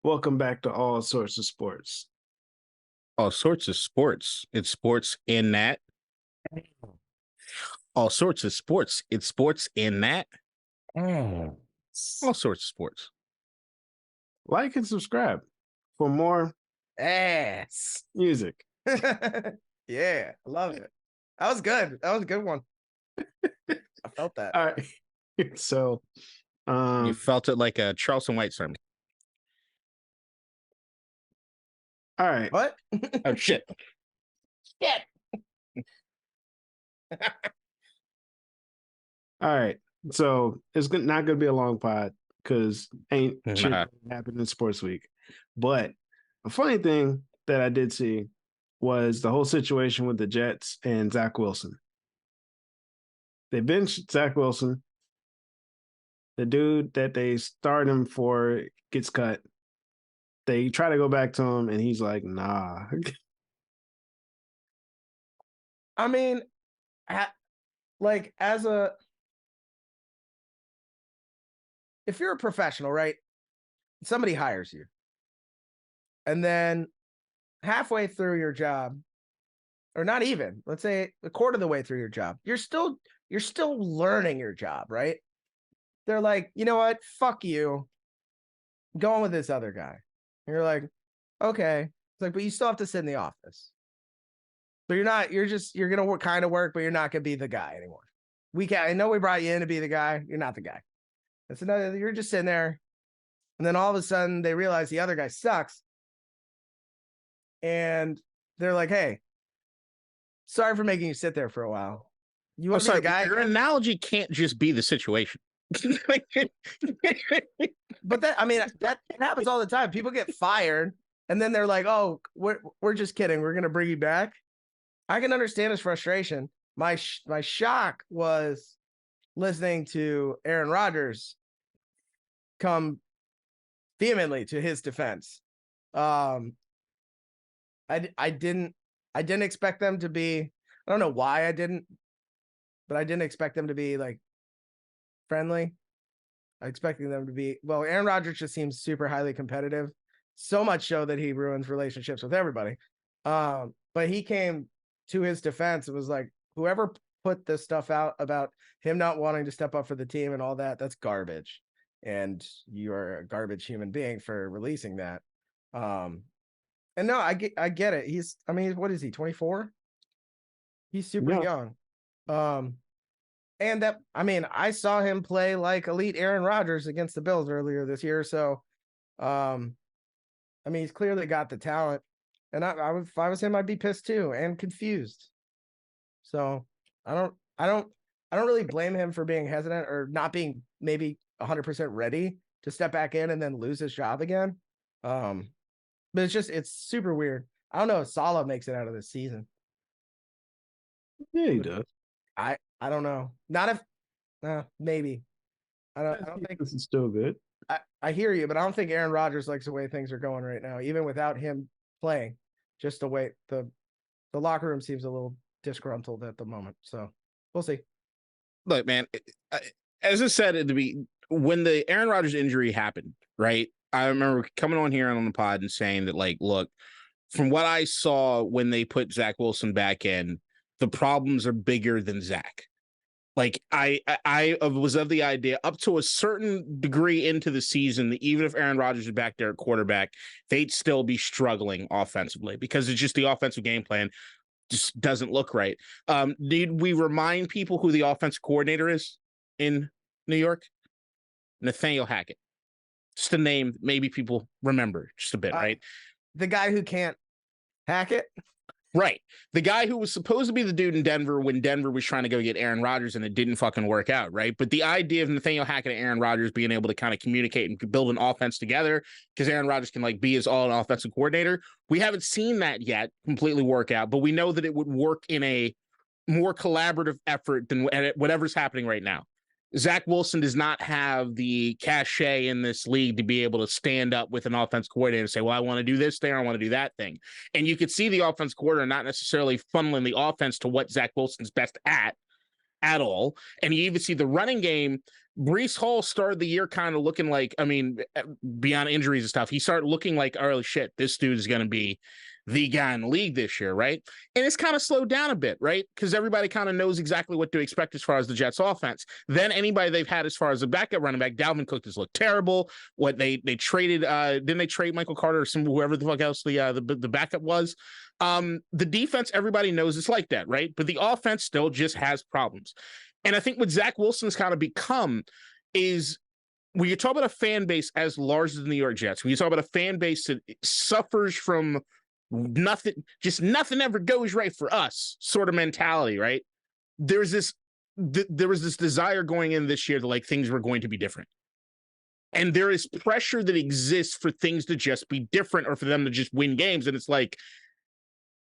Welcome back to All Sorts of Sports. All sorts of sports. It's sports in that. All sorts of sports. It's sports in that. All sorts of sports. Like and subscribe for more Ass. music. Yeah, I love it. That was good. That was a good one. I felt that. All right. So, You felt it like a Charleston White sermon. all right. What? Oh, shit. Shit. All right. So it's not going to be a long pod because ain't shit happened in sports week. But a funny thing that I did see was the whole situation with the Jets and Zach Wilson. They benched Zach Wilson. The dude that they start him for gets cut. They try to go back to him, and he's like, nah. I mean, if you're a professional, right? Somebody hires you. And then halfway through your job, or not even, let's say a quarter of the way through your job, you're still learning your job, right? They're like, you know what? Fuck you. I'm going with this other guy. And you're like, okay. It's like, but you still have to sit in the office. So you're going to kind of work, but you're not going to be the guy anymore. I know we brought you in to be the guy. You're not the guy. You're just sitting there. And then all of a sudden they realize the other guy sucks. And they're like, hey, sorry for making you sit there for a while. You want to be the guy? Your analogy can't just be the situation. But that happens all the time. People get fired and then they're like, oh, we're just kidding. We're going to bring you back. I can understand his frustration. My shock was listening to Aaron Rodgers come vehemently to his defense. I didn't expect them to be, I don't know why I didn't, but I didn't expect them to be like friendly. I expected them to be, well, Aaron Rodgers just seems super highly competitive, so much so that he ruins relationships with everybody. But he came to his defense. It was like, whoever put this stuff out about him not wanting to step up for the team and all that, that's garbage. And you are a garbage human being for releasing that. And no, I get it. What is he, 24? He's super young. And I saw him play like elite Aaron Rodgers against the Bills earlier this year. So, he's clearly got the talent. And if I was him, I'd be pissed too and confused. So I don't really blame him for being hesitant or not being maybe 100% ready to step back in and then lose his job again. But it's super weird. I don't know if Saleh makes it out of this season. Yeah, he does. I don't know. Not if maybe. I don't think this is still good. I hear you, but I don't think Aaron Rodgers likes the way things are going right now, even without him playing. Just the way the locker room seems a little disgruntled at the moment. So we'll see. Look, man, as I said when the Aaron Rodgers injury happened, right? I remember coming on here on the pod and saying that, like, look, from what I saw when they put Zach Wilson back in, the problems are bigger than Zach. Like, I was of the idea up to a certain degree into the season that even if Aaron Rodgers is back there at quarterback, they'd still be struggling offensively because it's just the offensive game plan just doesn't look right. Did we remind people who the offensive coordinator is in New York? Nathaniel Hackett. Just a name maybe people remember just a bit, right? The guy who can't hack it? Right. The guy who was supposed to be the dude in Denver when Denver was trying to go get Aaron Rodgers and it didn't fucking work out, right? But the idea of Nathaniel Hackett and Aaron Rodgers being able to kind of communicate and build an offense together because Aaron Rodgers can like be his all offensive coordinator. We haven't seen that yet completely work out, but we know that it would work in a more collaborative effort than whatever's happening right now. Zach Wilson does not have the cachet in this league to be able to stand up with an offense coordinator and say, well, I want to do this thing, I want to do that thing. And you could see the offense coordinator not necessarily funneling the offense to what Zach Wilson's best at all. And you even see the running game Breece Hall started the year kind of looking like, I mean, beyond injuries and stuff, he started looking like, oh shit, this dude is going to be the guy in the league this year, right? And it's kind of slowed down a bit, right? Because everybody kind of knows exactly what to expect as far as the Jets offense. Then anybody they've had as far as a backup running back, Dalvin Cook has looked terrible. What they traded, didn't they trade Michael Carter or whoever the fuck else the backup was? The defense, everybody knows it's like that, right? But the offense still just has problems. And I think what Zach Wilson's kind of become is, when you talk about a fan base as large as the New York Jets, when you talk about a fan base that suffers from nothing, just nothing ever goes right for us sort of mentality, right? There was this desire going in this year that like things were going to be different. And there is pressure that exists for things to just be different or for them to just win games. And it's like,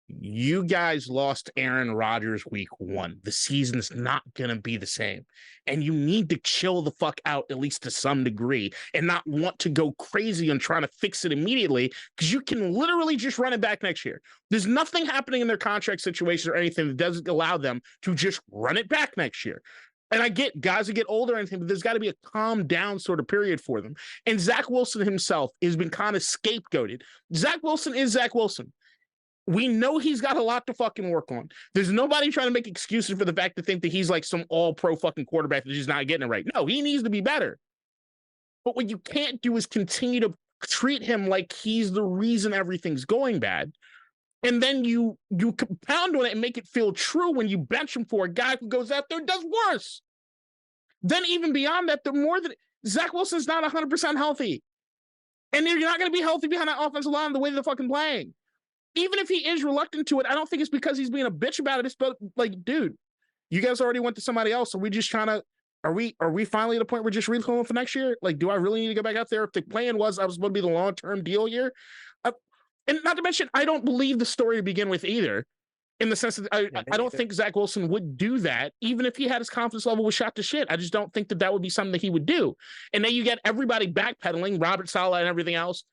you guys lost Aaron Rodgers week 1. The season's not going to be the same. And you need to chill the fuck out, at least to some degree, and not want to go crazy on trying to fix it immediately, because you can literally just run it back next year. There's nothing happening in their contract situation or anything that doesn't allow them to just run it back next year. And I get guys that get older or anything, but there's got to be a calm down sort of period for them. And Zach Wilson himself has been kind of scapegoated. Zach Wilson is Zach Wilson. We know he's got a lot to fucking work on. There's nobody trying to make excuses for the fact to think that he's like some all-pro fucking quarterback that's just not getting it right. No, he needs to be better. But what you can't do is continue to treat him like he's the reason everything's going bad. And then you compound on it and make it feel true when you bench him for a guy who goes out there and does worse. Then even beyond that, the more that Zach Wilson's not 100% healthy. And you're not going to be healthy behind that offensive line the way they're fucking playing. Even if he is reluctant to it, I don't think it's because he's being a bitch about it. It's but like, dude, you guys already went to somebody else. Are we just trying to, are we finally at a point where just reclaiming for next year? Like, do I really need to go back out there? If the plan was I was supposed to be the long-term deal here? And not to mention, I don't believe the story to begin with either, in the sense that I don't think Zach Wilson would do that, even if he had his confidence level was shot to shit. I just don't think that would be something that he would do. And then you get everybody backpedaling, Robert Saleh and everything else.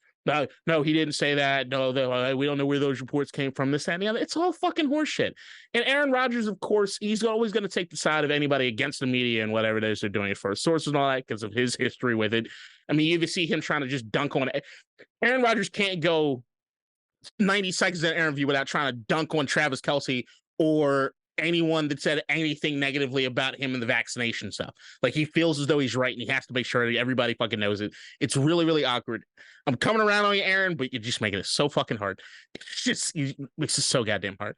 No, he didn't say that. No, we don't know where those reports came from. This, that, and the other. It's all fucking horseshit. And Aaron Rodgers, of course, he's always going to take the side of anybody against the media and whatever it is they're doing it for sources and all that because of his history with it. I mean, you even see him trying to just dunk on it. Aaron Rodgers can't go 90 seconds in an interview without trying to dunk on Travis Kelce or anyone that said anything negatively about him and the vaccination stuff. Like, he feels as though he's right and he has to make sure that everybody fucking knows it. It's really, really awkward. I'm coming around on you, Aaron, but you're just making it so fucking hard. It's just so goddamn hard.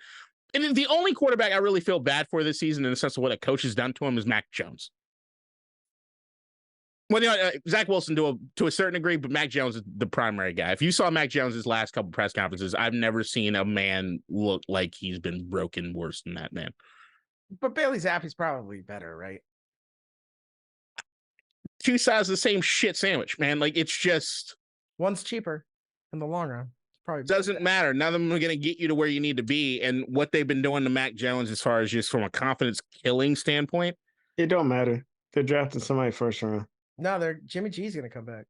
And the only quarterback I really feel bad for this season, in the sense of what a coach has done to him, is Mac Jones. Well, you know, Zach Wilson to a certain degree, but Mac Jones is the primary guy. If you saw Mac Jones' last couple press conferences, I've never seen a man look like he's been broken worse than that man. But Bailey Zappi's probably better, right? Two sides of the same shit sandwich, man. Like, it's just, one's cheaper in the long run. Probably doesn't matter. None of them are going to get you to where you need to be. And what they've been doing to Mac Jones, as far as just from a confidence killing standpoint, it don't matter. They're drafting somebody first round. No, Jimmy G's going to come back.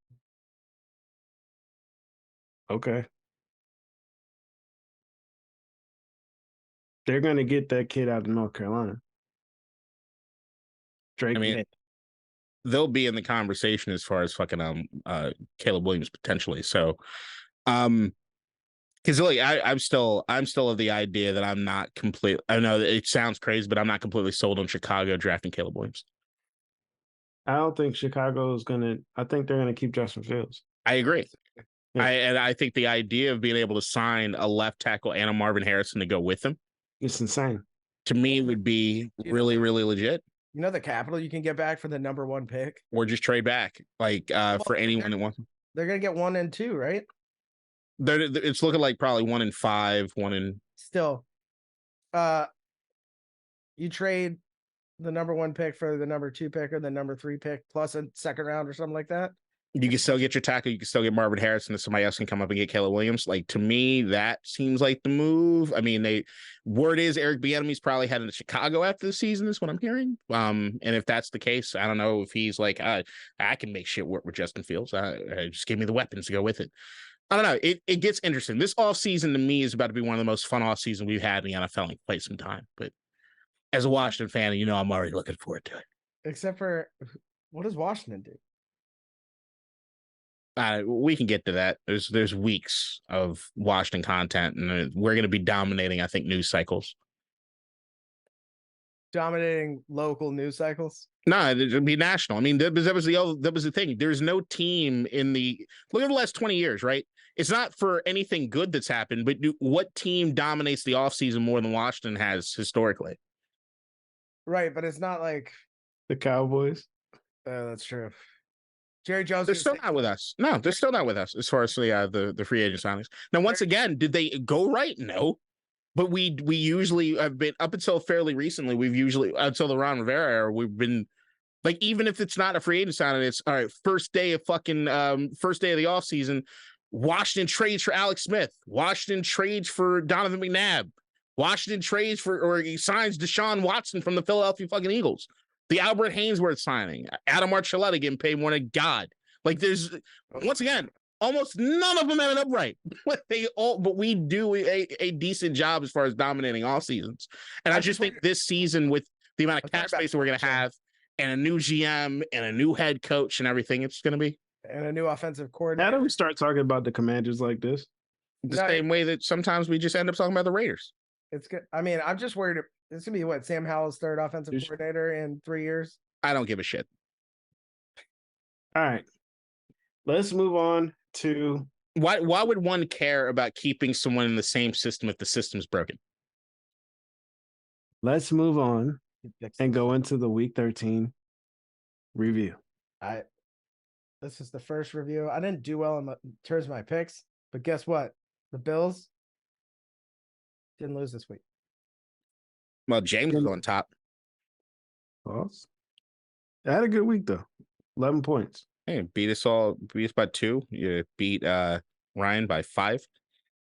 Okay. They're going to get that kid out of North Carolina. Drake. I mean, they'll be in the conversation as far as fucking Caleb Williams potentially. So, because really, I'm still of the idea that I'm not complete. I know that it sounds crazy, but I'm not completely sold on Chicago drafting Caleb Williams. I don't think Chicago is going to. I think they're going to keep Justin Fields. I agree. Yeah. I think the idea of being able to sign a left tackle and a Marvin Harrison to go with them, it's insane. To me, would be really, really legit. You know the capital you can get back for the number 1 pick? Or just trade back, like for anyone that wants them. They're going to get 1 and 2, right? It's looking like probably 1 and 5, 1 and... Still. You trade the number 1 pick for the number 2 pick or the number 3 pick plus a second round or something like that. You can still get your tackle. You can still get Marvin Harrison, and somebody else can come up and get Caleb Williams. Like, to me, that seems like the move. I mean, word is Eric Bieniemy's probably heading to Chicago after the season, is what I'm hearing. And if that's the case, I don't know if he's like, I can make shit work with Justin Fields. Just give me the weapons to go with it. I don't know. It gets interesting. This offseason to me is about to be one of the most fun offseasons we've had in the NFL in quite some time. But as a Washington fan, you know, I'm already looking forward to it. Except for What does Washington do? We can get to that. There's weeks of Washington content, and we're going to be dominating, I think, news cycles. Dominating local news cycles? No, it'd be national. I mean, that was the thing. There's no team in the look at the last 20 years, right? It's not for anything good that's happened, but what team dominates the offseason more than Washington has historically? Right, but it's not like the Cowboys. That's true. Jerry Jones. They're still not with us. No, they're still not with us as far as the free agent signings. Now, once again, did they go right? No. But we usually have been up until fairly recently. We've usually until the Ron Rivera era, we've been like, even if it's not a free agent signing, it's all right. First day of the offseason, Washington trades for Alex Smith. Washington trades for Donovan McNabb. Washington trades or he signs Deshaun Watson from the Philadelphia fucking Eagles. The Albert Hainsworth signing, Adam Archuleta getting paid more than God. Like, there's once again. Almost none of them ended up right. But we do a decent job as far as dominating all seasons. And I just think this season, with the amount of cap space that we're going to have, and a new GM and a new head coach and everything, it's going to be. And a new offensive coordinator. How do we start talking about the Commanders like this? The same way that sometimes we just end up talking about the Raiders. It's good. I mean, I'm just worried. It's going to be what, Sam Howell's third offensive coordinator in 3 years? I don't give a shit. All right. Let's move on to why would one care about keeping someone in the same system if the system's broken? Let's move on and go into the Week 13 review. This is the first review. I didn't do well in terms of my picks, but guess what? The Bills didn't lose this week. Well, James was on top. Awesome. I had a good week though. 11 points. Hey, beat us by 2. You beat Ryan by 5.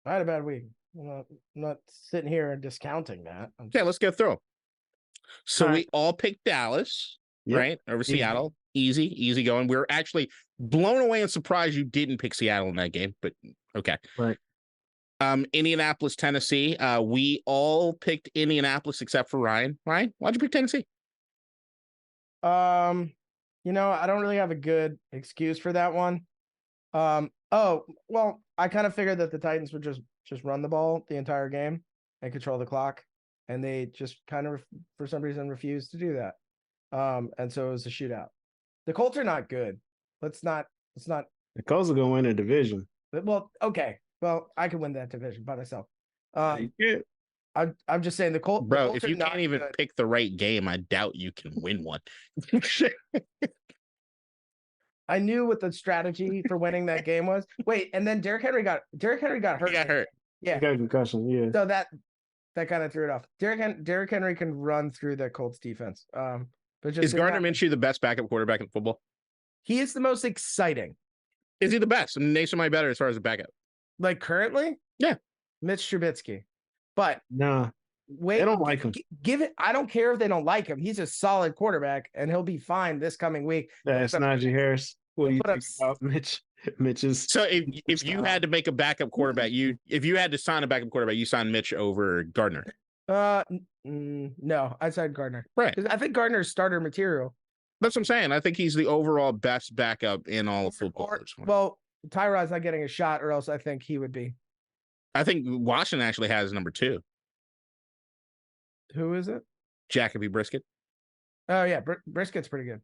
I had a bad week. I'm not sitting here and discounting that. Yeah, let's go through. So we all picked Dallas, right? Over Seattle. Easy going. We were actually blown away and surprised you didn't pick Seattle in that game, but okay. Right. Indianapolis, Tennessee. We all picked Indianapolis except for Ryan. Ryan, why'd you pick Tennessee? I don't really have a good excuse for that one. I kind of figured that the Titans would just run the ball the entire game and control the clock, and they just kind of, for some reason, refused to do that. And so it was a shootout. The Colts are not good. Let's not. The Colts are going to win a division. Well, okay. Well, I can win that division by myself. I'm just saying the Colts. Bro, if you can't even pick the right game, I doubt you can win one. I knew what the strategy for winning that game was. Wait, and then Derrick Henry got hurt. He got hurt. Yeah. He got a concussion. Yeah. So that kind of threw it off. Derrick Henry can run through the Colts defense. But just is Gardner Minshew the best backup quarterback in football? He is the most exciting. Is he the best? I mean, name somebody better as far as a backup. Like currently? Yeah. Mitch Trubisky. But no, they don't like him. Give it. I don't care if they don't like him. He's a solid quarterback, and he'll be fine this coming week. That's Najee Harris. What do you think about Mitch? Mitch's. So if you had to make a backup quarterback, if you had to sign a backup quarterback, you sign Mitch over Gardner. No, I said Gardner. Right. I think Gardner's starter material. That's what I'm saying. I think he's the overall best backup in all of football. Well, Tyrod's not getting a shot, or else I think he would be. I think Washington actually has number 2. Who is it? Jacoby Brisket. Oh yeah, Brisket's pretty good.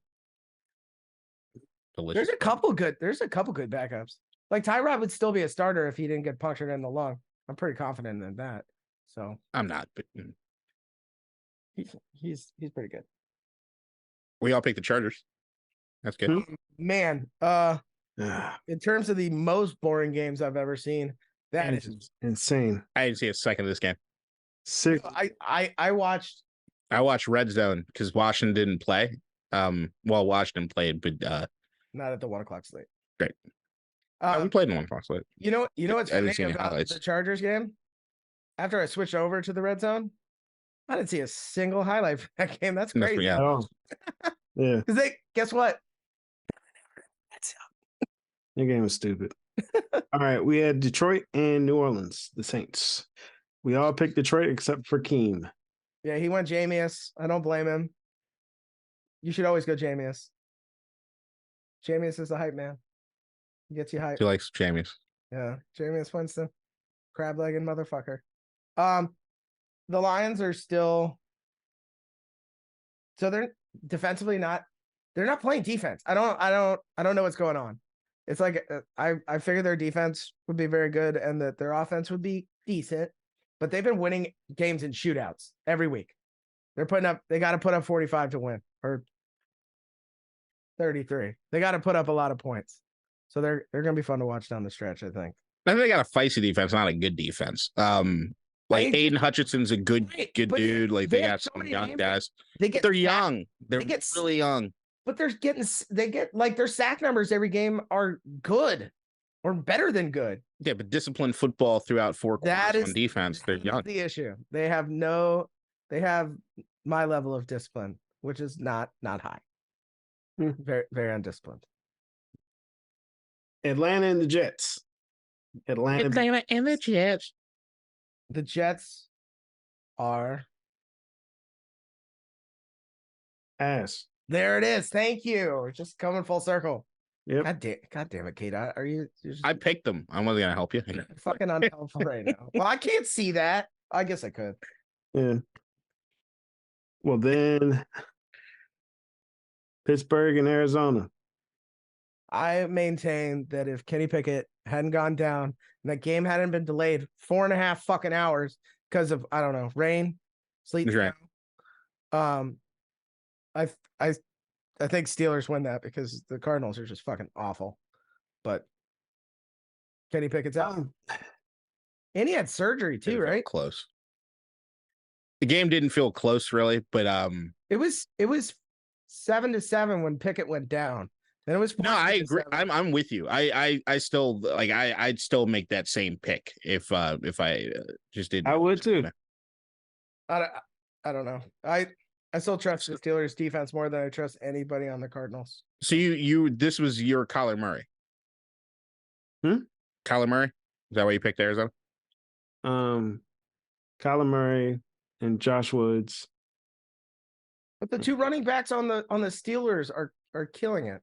Delicious. There's a couple good backups. Like Tyrod would still be a starter if he didn't get punctured in the lung. I'm pretty confident in that. So I'm not, but he's pretty good. We all picked the Chargers. That's good. Man, in terms of the most boring games I've ever seen, that is insane. I didn't see a second of this game. Sick. I watched Red Zone because Washington didn't play. Washington played, but not at the 1 o'clock slate. Great. We played in 1 o'clock slate. You know what's funny about the Chargers game? After I switched over to the red zone, I didn't see a single highlight for that game. That's crazy. Yeah. Oh. Yeah. Because guess what? Your game was stupid. All right, we had Detroit and New Orleans, the Saints. We all picked Detroit except for Keem. Yeah, he went Jameis. I don't blame him. You should always go Jameis. Jamius is the hype man. He gets you hype. She likes Jamies. Yeah, Jamius Winston, crab-legged motherfucker. The Lions are still. So they're defensively not. They're not playing defense. I don't know what's going on. It's like I figured their defense would be very good and that their offense would be decent, but they've been winning games in shootouts every week. They got to put up 45 to win or 33. They got to put up a lot of points. So they're going to be fun to watch down the stretch, I think. I think they got a feisty defense, not a good defense. Like Aiden Hutchinson's a good dude. Like they got some young guys. They're young. They're really young. But their sack numbers every game are good or better than good. Yeah, but disciplined football throughout 4 quarters on defense. They're young. The issue. They have my level of discipline, which is not high. Very, very undisciplined. Atlanta and the Jets. Atlanta and the Jets. The Jets are ass. There it is. Thank you. We're just coming full circle. Yep. God damn it, KDot. Are you? I picked them. I wasn't gonna help you. Fucking unhelpful right now. Well, I can't see that. I guess I could. Yeah. Well, then Pittsburgh and Arizona. I maintain that if Kenny Pickett hadn't gone down and that game hadn't been delayed 4.5 fucking hours because of, I don't know, rain, sleet. Right. I think Steelers win that because the Cardinals are just fucking awful. But Kenny Pickett's out. And he had surgery too, right? Close. The game didn't feel close really, but it was 7-7 when Pickett went down. Then it was no, I agree. I'm with you. I still like I'd still make that same pick if I just did. I would too. I don't know. I still trust the Steelers defense more than I trust anybody on the Cardinals. So this was your Kyler Murray. Kyler Murray? Is that why you picked Arizona? Kyler Murray and Josh Woods. But the two running backs on the Steelers are killing it.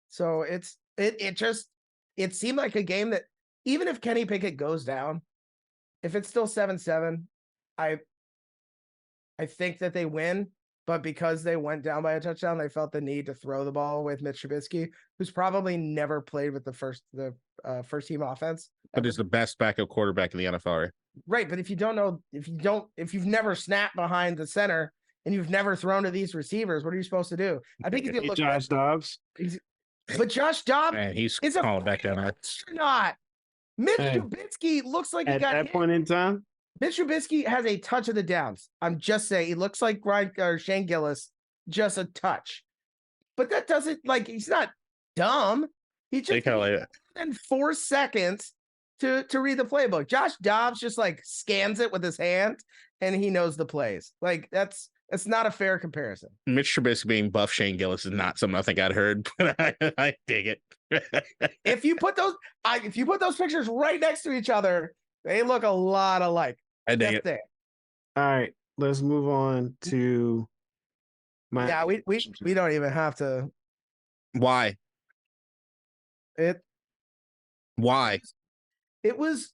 So it seemed like a game that even if Kenny Pickett goes down, if it's still 7-7, I think that they win, but because they went down by a touchdown, they felt the need to throw the ball with Mitch Trubisky, who's probably never played with the first team offense. But is the best backup quarterback in the NFL, right? Right, but if you've never snapped behind the center and you've never thrown to these receivers, what are you supposed to do? I think if you look Josh Dobbs. But Josh Dobbs, man, he's calling back down there. Not Mitch Trubisky looks like he got at that point in time. Mitch Trubisky has a touch of the downs. I'm just saying, he looks like Shane Gillis, just a touch. But that doesn't he's not dumb. He just in 4 seconds to read the playbook. Josh Dobbs just scans it with his hand and he knows the plays. It's not a fair comparison. Mitch Trubisky being buff Shane Gillis is not something I think I'd heard, but I dig it. If you put those pictures right next to each other, they look a lot alike. I dig it. All right, let's move on to my. Yeah, we don't even have to. Why? Why? It was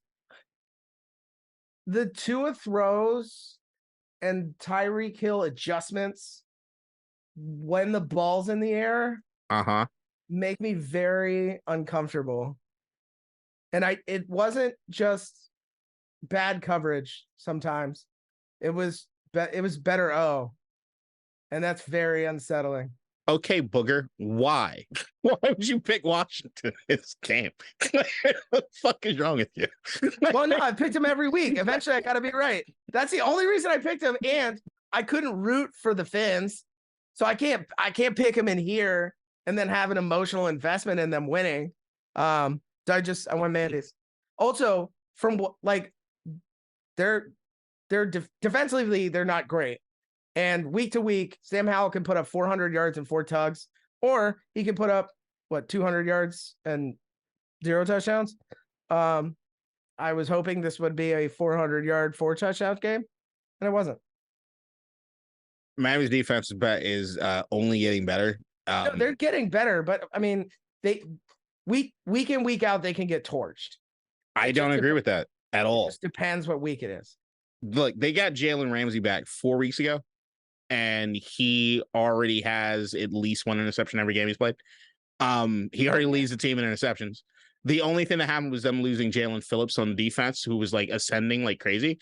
the Tua throws and Tyreek Hill adjustments when the ball's in the air. Make me very uncomfortable. And it wasn't just bad coverage sometimes. It was better and that's very unsettling. Okay, Booger, why? Why would you pick Washington in this game? What the fuck is wrong with you? Well, no, I picked him every week. Eventually, I got to be right. That's the only reason I picked him, and I couldn't root for the Finns, so I can't pick him in here and then have an emotional investment in them winning. So I went Mandy's. Also, from they're defensively they're not great. And week to week, Sam Howell can put up 400 yards and 4 tugs, or he can put up 200 yards and 0 touchdowns. I was hoping this would be a 400-yard, 4 touchdown game, and it wasn't. Miami's defense is only getting better. No, they're getting better, but I mean, they week in, week out, they can get torched. I don't agree with that at all. It just depends what week it is. Look, they got Jalen Ramsey back 4 weeks ago, and he already has at least one interception every game he's played. He already leads the team in interceptions. The only thing that happened was them losing Jalen Phillips on defense, who was like ascending like crazy.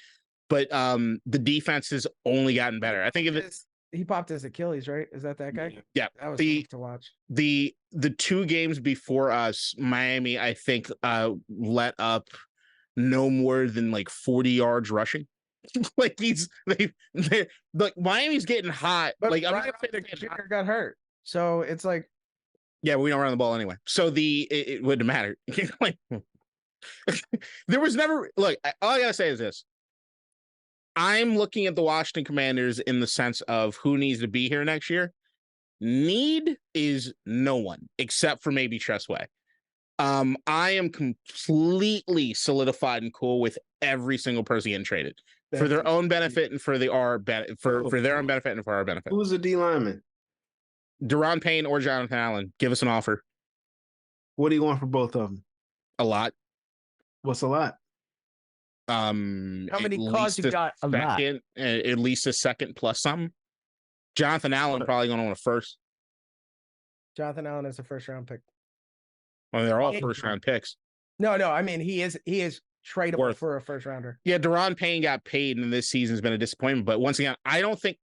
But the defense has only gotten better. I think he popped his Achilles, right? Is that guy? Yeah. That was tough to watch. The 2 games before us, Miami, I think, let up no more than like 40 yards rushing. Like like Miami's getting hot. But like I'm not gonna say they're getting hot. Got hurt, so it's like, yeah, we don't run the ball anyway, so it wouldn't matter. Like, there was never all I gotta say is this: I'm looking at the Washington Commanders in the sense of who needs to be here next year. Need is no one except for maybe Tressway. I am completely solidified and cool with every single person getting traded for their own benefit and for their own benefit and for our benefit. Who's the D lineman? Deron Payne or Jonathan Allen. Give us an offer. What do you want for both of them? A lot. What's a lot? How many calls you got? A lot. At least a second plus something. Jonathan Allen probably going to want a first. Jonathan Allen is a first round pick. Well, they're all first round picks. No. I mean, he is tradable for a first rounder. Yeah, Deron Payne got paid, and this season's been a disappointment. But once again, I don't think.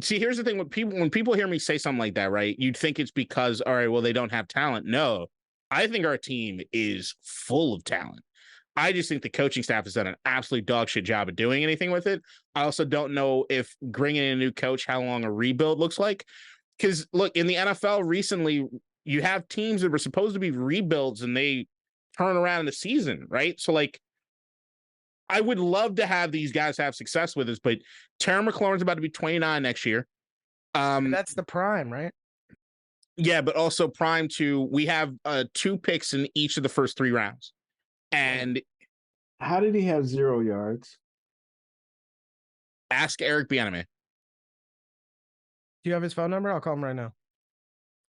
See, here's the thing: when people hear me say something like that, right? You'd think it's because, all right, well, they don't have talent. No, I think our team is full of talent. I just think the coaching staff has done an absolute dog shit job of doing anything with it. I also don't know if bringing in a new coach, how long a rebuild looks like. Because look, in the NFL recently, you have teams that were supposed to be rebuilds and they turn around in the season, right? So like, I would love to have these guys have success with us, but Terry McLaurin's about to be 29 next year. That's the prime, right? Yeah, but also prime to, we have 2 picks in each of the first 3 rounds. And how did he have 0 yards? Ask Eric Bieniemy. Do you have his phone number? I'll call him right now.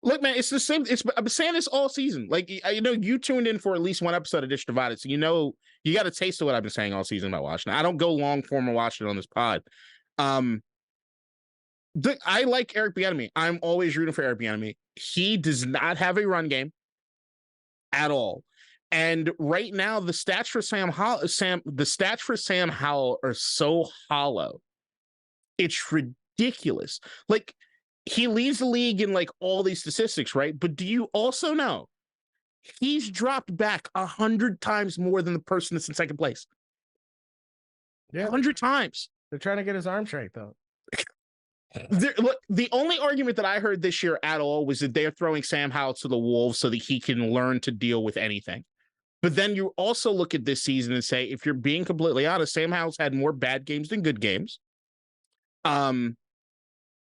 Look, man, it's the same. I've been saying this all season. Like, you tuned in for at least one episode of Dish Divided, so you got a taste of what I've been saying all season about Washington. I don't go long form of Washington on this pod. I like Eric Bieniemy. I'm always rooting for Eric Bieniemy. He does not have a run game at all. And right now, the stats for Sam Howell are so hollow. It's ridiculous. Like, he leads the league in like all these statistics, right? But do you also know he's dropped back 100 times more than the person that's in second place? Yeah, 100 times. They're trying to get his arm strength though. Look, the only argument that I heard this year at all was that they're throwing Sam Howell to the wolves so that he can learn to deal with anything. But then you also look at this season and say, if you're being completely honest, Sam Howell's had more bad games than good games.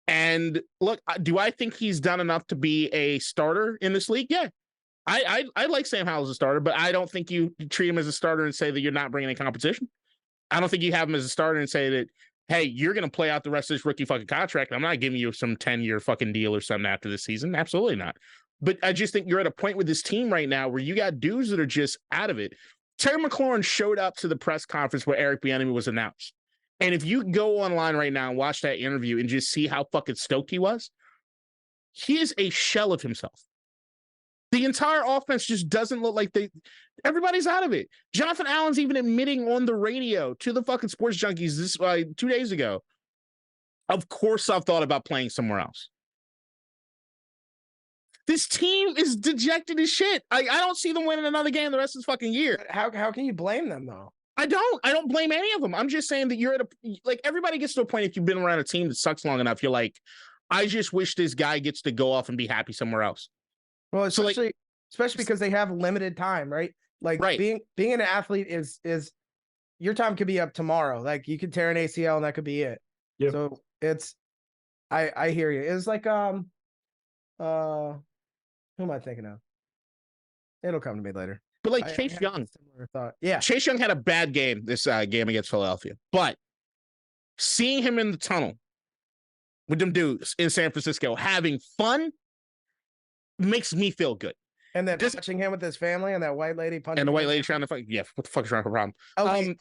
And look, do I think he's done enough to be a starter in this league? Yeah. I like Sam Howell as a starter, but I don't think you treat him as a starter and say that you're not bringing any competition. I don't think you have him as a starter and say that, hey, you're going to play out the rest of this rookie fucking contract. I'm not giving you some 10-year fucking deal or something after this season. Absolutely not. But I just think you're at a point with this team right now where you got dudes that are just out of it. Terry McLaurin showed up to the press conference where Eric Bieniemy was announced. And if you go online right now and watch that interview and just see how fucking stoked he is a shell of himself. The entire offense just doesn't look like everybody's out of it. Jonathan Allen's even admitting on the radio to the fucking sports junkies this 2 days ago. Of course, I've thought about playing somewhere else. This team is dejected as shit. I don't see them winning another game the rest of this fucking year. How can you blame them though? I don't blame any of them. I'm just saying that you're everybody gets to a point if you've been around a team that sucks long enough, you're like, I just wish this guy gets to go off and be happy somewhere else. Well, especially because they have limited time, right? Like being an athlete is your time could be up tomorrow. Like you could tear an ACL and that could be it. Yep. So it's I hear you. It's like who am I thinking of? It'll come to me later. But like Chase Young. Yeah. Chase Young had a bad game this game against Philadelphia. But seeing him in the tunnel with them dudes in San Francisco having fun makes me feel good. And then touching him with his family and that white lady punching And the white him. lady trying to fight. Yeah, what the fuck is wrong with the problem? Okay,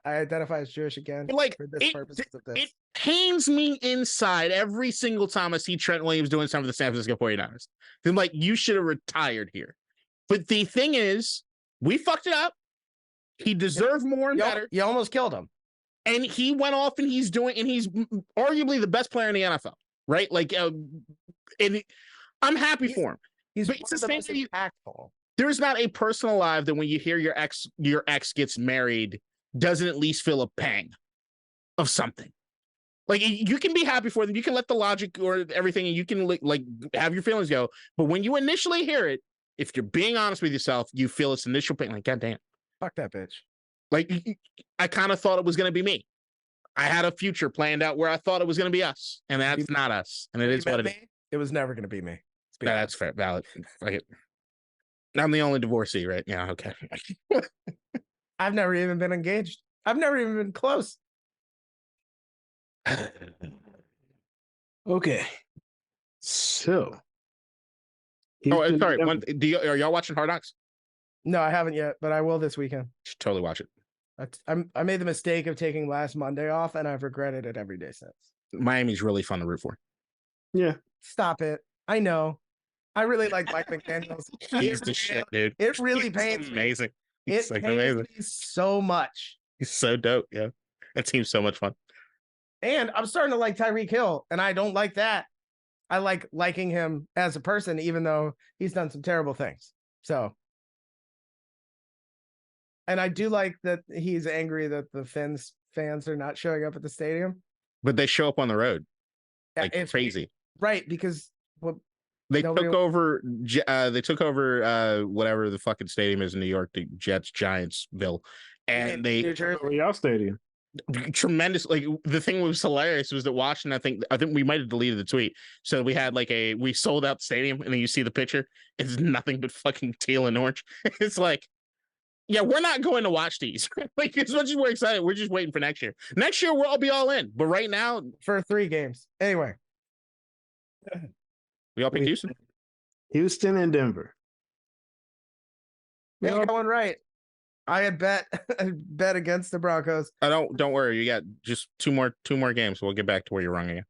I identify as Jewish again. Like for this purposes of this. It pains me inside every single time I see Trent Williams doing something for the San Francisco 49ers. I'm like, you should have retired here. But the thing is, we fucked it up. He deserved more and better. You almost killed him. And he went off and he's arguably the best player in the NFL, right? Like, and I'm happy for him. He's one of the most impactful. There's not a person alive that when you hear your ex gets married doesn't at least feel a pang of something. Like, you can be happy for them. You can let the logic or everything, and you can like have your feelings go. But when you initially hear it, if you're being honest with yourself, you feel this initial pain. Like, goddamn, fuck that bitch. Like, I kind of thought it was going to be me. I had a future planned out where I thought it was going to be us, and that's not us. And it is what it is. It was never going to be me. That's fair, valid. Like, I'm the only divorcee, right? Yeah, okay. I've never even been engaged. I've never even been close. Okay. So. Oh, sorry. Are y'all watching Hard Knocks? No, I haven't yet, but I will this weekend. You should totally watch it. I made the mistake of taking last Monday off, and I've regretted it every day since. Miami's really fun to root for. Yeah. Stop it. I know. I really like Mike McDaniels. He's the shit, dude. It really pains me. Amazing. It pains me so much. He's so dope. Yeah. That team's so much fun. And I'm starting to like Tyreek Hill, and I don't like that. I like liking him as a person, even though he's done some terrible things. So, and I do like that he's angry that the fans are not showing up at the stadium. But they show up on the road. Like, it's crazy. Right, because they took over whatever the fucking stadium is in New York, the Jets, Giantsville. And y'all stadium. Tremendous. Like, the thing that was hilarious was that watching, I think we might have deleted the tweet. So we had we sold out the stadium, and then you see the picture. It's nothing but fucking teal and orange. It's like, yeah, we're not going to watch these. Like, as much as we're excited, we're just waiting for next year. Next year, we'll all be all in. But right now, for 3 games. Anyway. We all picked Houston? Houston and Denver. Yeah, going right. I had bet against the Broncos. Don't worry. You got just two more games. We'll get back to where you're wrong again.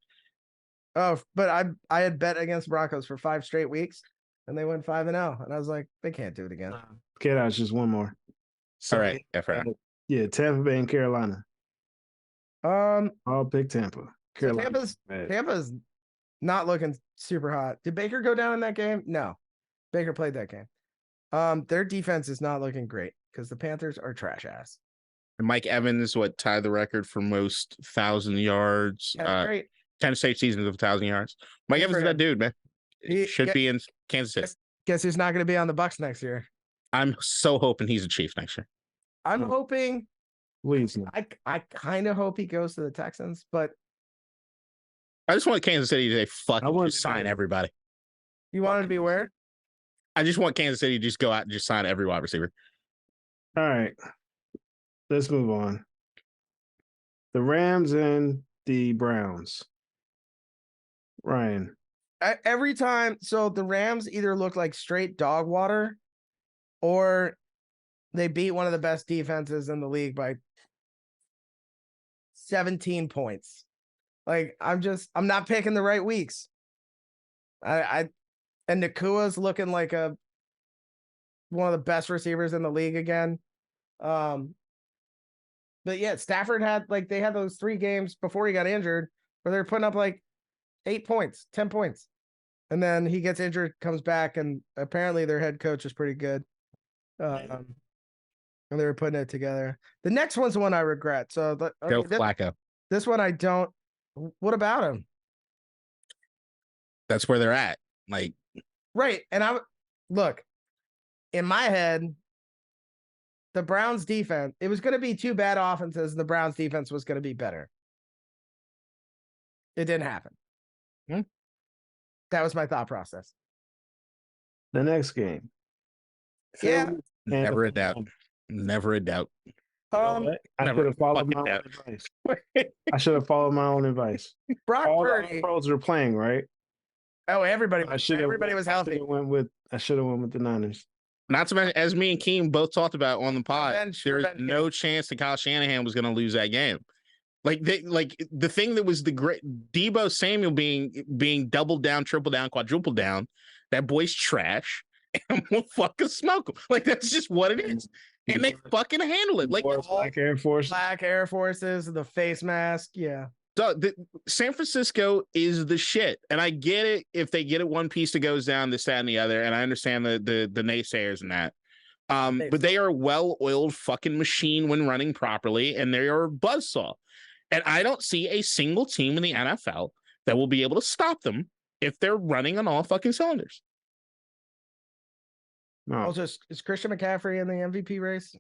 Oh, but I had bet against Broncos for 5 straight weeks, and they went 5-0. And I was like, they can't do it again. KDot's just one more. So, all right. Yeah, Tampa Bay and Carolina. I'll pick Tampa. Carolina. Tampa's not looking super hot. Did Baker go down in that game? No. Baker played that game. Their defense is not looking great because the Panthers are trash ass. And Mike Evans, tied the record for most 1,000 yards. That's great. 10 straight seasons of 1,000 yards. Mike Evans is that dude, man. He should be in Kansas City. Guess who's not going to be on the Bucs next year? I'm so hoping he's a Chief next year. I'm hoping. Please. I kind of hope he goes to the Texans, but I just want Kansas City to fucking sign everybody. You want to be where? I just want Kansas City to just go out and just sign every wide receiver. All right. Let's move on. The Rams and the Browns. Ryan. Every time, so the Rams either look like straight dog water or they beat one of the best defenses in the league by 17 points. Like, I'm not picking the right weeks. And Nakua's looking like one of the best receivers in the league again. But yeah, Stafford they had those 3 games before he got injured where they're putting up 8 points, 10 points. And then he gets injured, comes back, and apparently their head coach is pretty good. And they were putting it together. The next one's the one I regret. So Joe Flacco. This one I don't. What about him? That's where they're at. Right. And look, in my head, the Browns defense, it was going to be 2 bad offenses, and the Browns defense was going to be better. It didn't happen. That was my thought process. The next game. Yeah. Never a doubt. Never a doubt. I should have followed my own advice. I should have followed my own advice. Brock All Purdy. the pros are playing, right? Oh, everybody I should have. everybody was healthy. I should have went with the Niners. Not to mention, as me and Keem both talked about on the pod, there's no King. chance that Kyle Shanahan was going to lose that game. Like the thing that was the great Debo Samuel being doubled down, triple down, quadruple down. That boy's trash, and I'm gonna fucking smoke him. Like that's just what it is, and they fucking handle it. Like Black Air Force, Black Air Forces, the face mask, yeah. San Francisco is the shit, and I get it if they get it one piece that goes down, this, that, and the other, and I understand the naysayers in that. But they are a well-oiled fucking machine when running properly, and they are a buzzsaw. And I don't see a single team in the NFL that will be able to stop them if they're running on all fucking cylinders. No. Also, is Christian McCaffrey in the MVP race?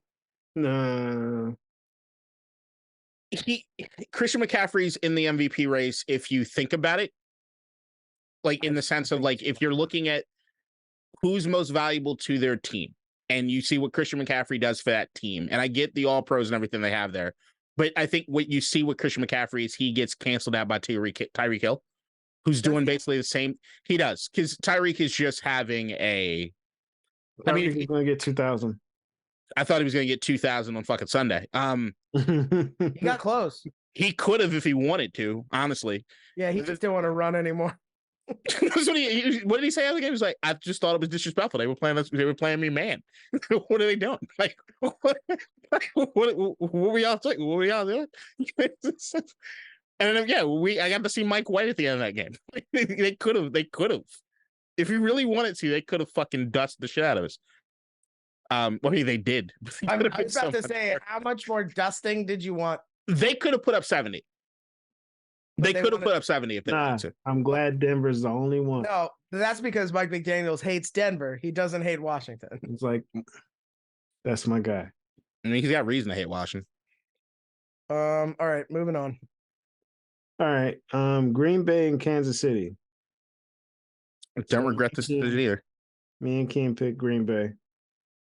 No. Christian McCaffrey's in the MVP race if you think about it. Like in the sense of like if you're looking at who's most valuable to their team and you see what Christian McCaffrey does for that team. And I get the all pros and everything they have there. But I think what you see with Christian McCaffrey is he gets canceled out by Tyreek Hill, who's doing basically the same. He does, because Tyreek is just having a. I mean, he's going to get 2,000. I thought he was going to get 2,000 on fucking Sunday. He got close. He could have if he wanted to, honestly. Yeah, he just didn't want to run anymore. That's what did he say after the game? He was like, I just thought it was disrespectful. They were playing me man. What are they doing? Like, what were y'all doing? What were y'all doing? And then, yeah, I got to see Mike White at the end of that game. They could have. If you really wanted to, they could have fucking dusted the shit out of us. Well, they did. I was about to say, how much more dusting did you want? They could have put up 70. They could have put up 70 if they wanted to. I'm glad Denver's the only one. No, that's because Mike McDaniels hates Denver. He doesn't hate Washington. It's like, that's my guy. I mean, he's got reason to hate Washington. All right, moving on. All right. Green Bay and Kansas City. Don't regret this either. Me and Keem picked Green Bay.